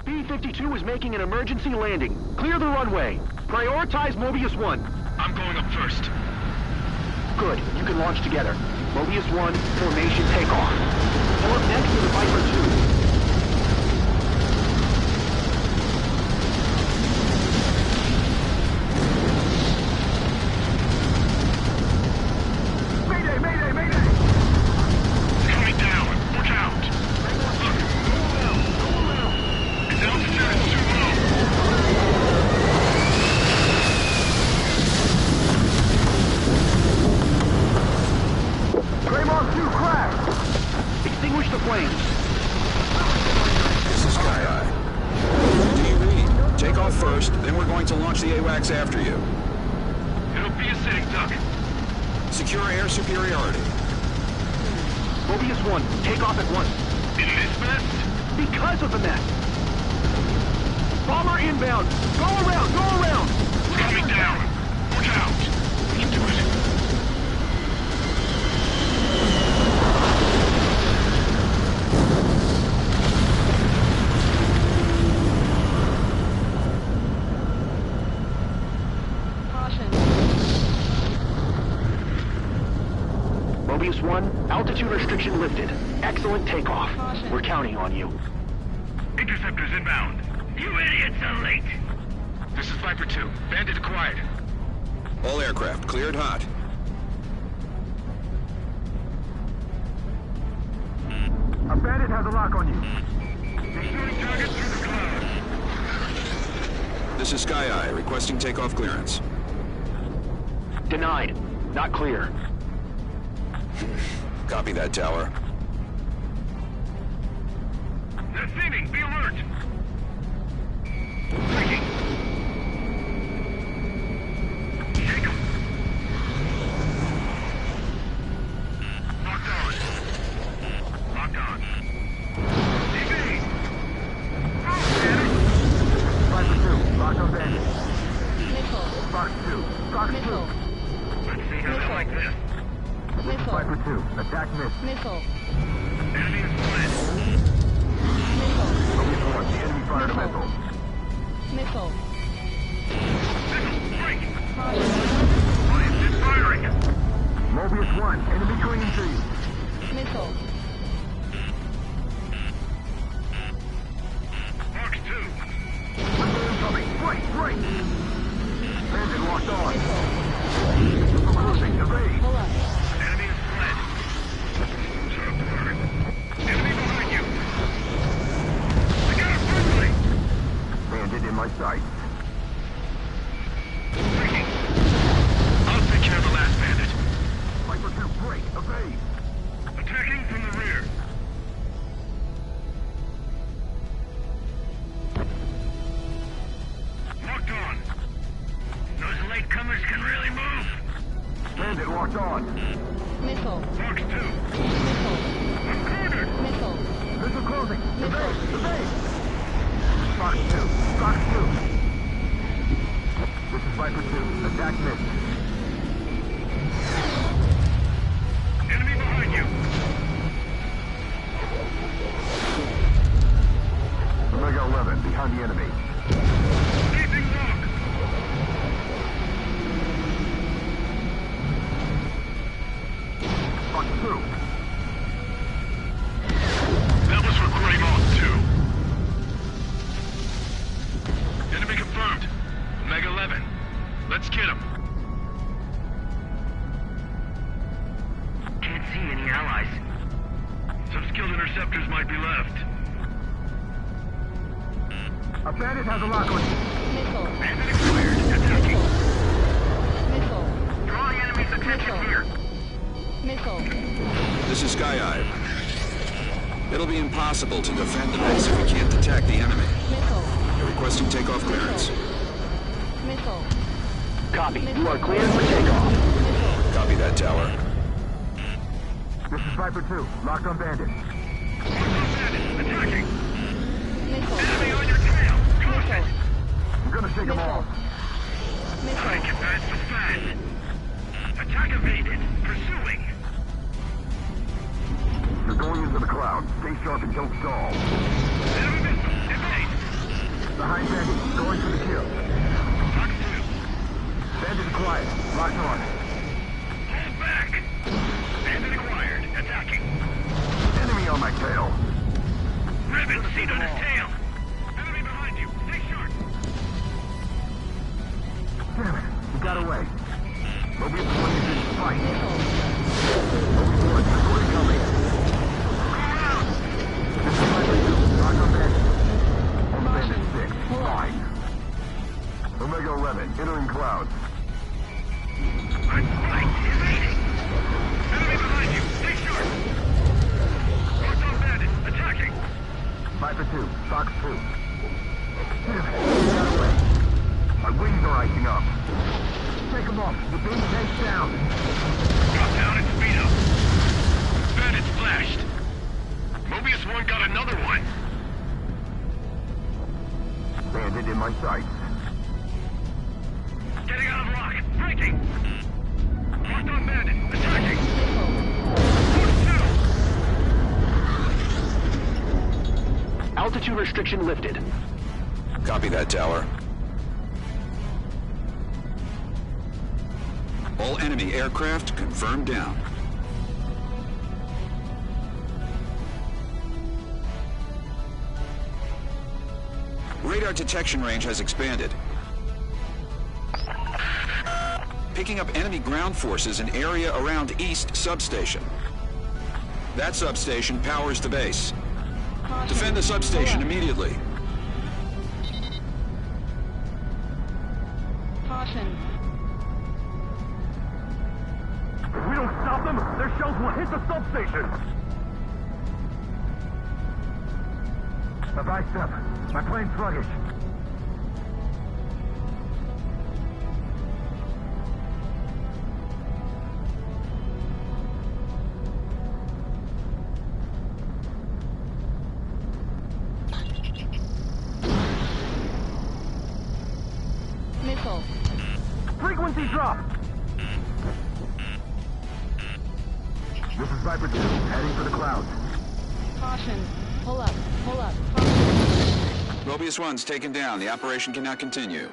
B-52 is making an emergency landing. Clear the runway. Prioritize Mobius 1. I'm going up first. Good. You can launch together. Mobius 1, formation takeoff. Pull up next to the Viper 2. Coming down. Watch out. Look, planes. This is Sky Eye. Do you read? Take off first, then we're going to launch the AWACS after you. It'll be a sitting duck. Secure air superiority. Mobius 1, take off at once. In this mess? Because of the mess. Bomber inbound. Go around, go around. It's coming down. Watch out. We can do it. Mobius 1, altitude restriction lifted. Excellent takeoff. We're counting on you. Interceptors inbound. You idiots are late. This is Viper 2. Bandit acquired. All aircraft cleared hot. A bandit has a lock on you. Pursuing target through the clouds. This is Sky Eye, requesting takeoff clearance. Denied. Not clear. Copy that, Tower. They're thinning. Be alert. Breaking. Shake them. Locked on. Locked on. Evade. Oh, damn it. Viper 2, lock on bandit. Missile. Fox 2, Fox 2. Let's see how they like this. Missile. Viper 2, attack miss. Missile. Enemy is split. Missile. Mobius 1, the enemy fired a Missile. missile. Missile. Missile, break. Caution. Alliance is firing. Mobius 1, enemy clinging to you. Missile. Fox 2. Missile incoming. Right, right. Bandit locked on. Missile. Missile closing, evade. Pull up. Enemy is fled. Enemy behind you. I got a friendly. Bandit in my sight. Breaking. I'll take care of the last bandit. Viper 2, break, evade. Attacking from the rear. Locked on. Those latecomers can really move. Bandit locked on. Missile. Fox 2. Missile. I'm cornered. Missile. Missile closing. Missile. Evade, evade. Fox 2, Fox 2. This is Viper 2, attack miss. Enemy behind you. Omega 11, behind the enemy. Leaping lock. Fox 2. That was for Grey Moth 2. Enemy confirmed. Omega 11. Let's get him. Can't see any allies. Some skilled interceptors might be left. A bandit has a lock on you. Missile. Bandit acquired. Attacking. Missile. Drawing enemy's attention here. Missile. This is Sky Eye. It'll be impossible to defend the base if we can't detect the enemy. Missile. You're requesting takeoff clearance. Missile. Copy. You are cleared for takeoff. Copy that, Tower. This is Viper 2, locked on bandit. Attacking. Missile. Enemy on your tail. Missile. I'm gonna shake them off. Trying to advance so fast. Attack evaded. Pursuing. You're going into the cloud. Stay sharp and don't stall. Enemy missile. Evade. Behind bandit, going for the kill. Fox 2. Bandit quiet, locked on. Hold back. Bandit acquired. Attacking. Enemy on my tail. Ribbon seat on his tail. Enemy behind you. Stay sharp. Damn it, he got away. Mobius 1 is in fight. Mobius 1, support incoming. This is Viper 2, locked on bandit. On bandit 6, fine. Omega 11, entering clouds. I'm right. Evading. 2, Fox 2. Get away. My wings are icing up. Take them off. The beam takes down. Drop down and speed up. Bandits flashed. Mobius 1 got another one. Bandit in my sights. Getting out of lock. Breaking. Locked on bandit. Attacking. Altitude restriction lifted. Copy that, Tower. All enemy aircraft confirmed down. Radar detection range has expanded. Picking up enemy ground forces in area around East Substation. That substation powers the base. Defend the substation immediately. Caution. If we don't stop them, their shells will hit the substation. A bicep. My plane's sluggish. Missile. Frequency drop! This is Viper 2, heading for the clouds. Caution. Pull up. Pull up. Mobius 1's taken down. The operation can now continue.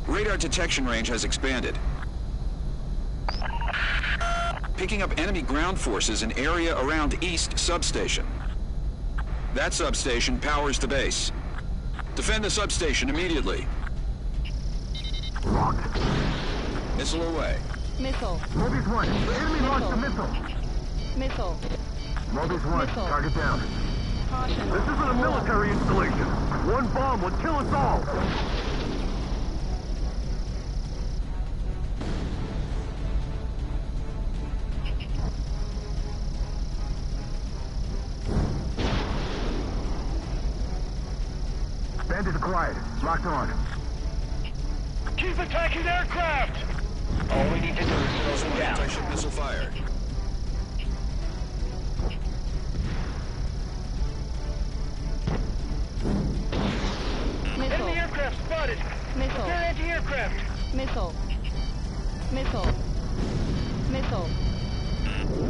Radar detection range has expanded. Picking up enemy ground forces in area around East Substation. That substation powers the base. Defend the substation immediately. Locked. Missile away. Missile. Mobius 1, the enemy launched a missile. Missile. Mobius 1, Missile. target down. Caution. This isn't a military installation. One bomb would kill us all. Bandits acquired. Locked on. Keep attacking aircraft! All we need to do is slow them down. Anti-ship missile fired. Missile. Enemy aircraft spotted. Missile. Repair anti-aircraft. Missile. Missile. Missile.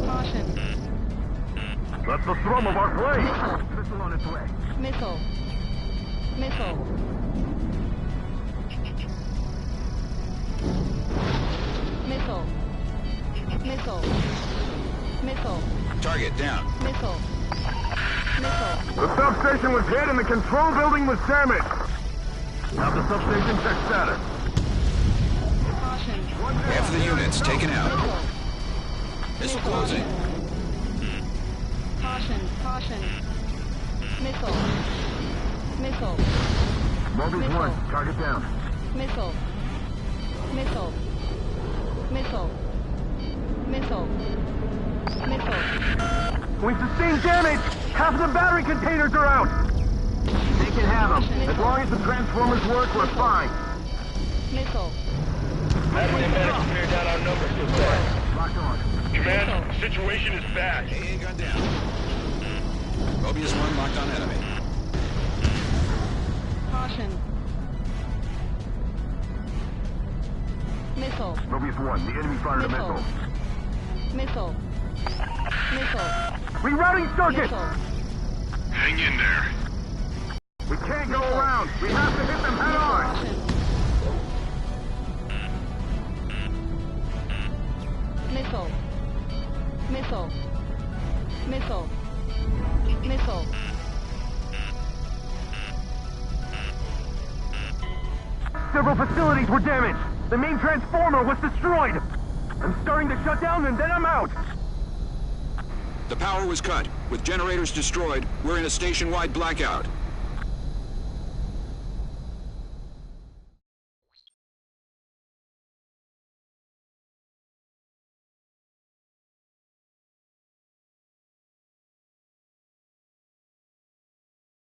Caution. That's the thrum of our plane. Missile. Missile on its way. Missile. Missile. Missile. Missile. Missile. Target down. Missile. Missile. The substation was hit and the control building was damaged. Now the substation check status. Caution. Half of the units taken out. Missile. Missile closing. Caution. Caution. Missile. Missile. Mobius 1, target down. Missile. Missile. Missile. Missile. Missile. We sustained damage! Half of the battery containers are out! They can have them. As long as the transformers work, we're fine. Missile. Battery medics cleared down our numbers so fast. Locked on. Command, situation is bad. AA gun down. Mobius 1 locked on enemy. Caution. Missile. Mobius 1, the enemy fired a missile. Missile. Missile. Rerouting circuit! Missile. Hang in there. We can't go around. We have to hit them head on. Missile. Missile. Missile. Missile. Several facilities were damaged. The main transformer was destroyed. I'm starting to shut down and then I'm out. The power was cut. With generators destroyed, we're in a station-wide blackout.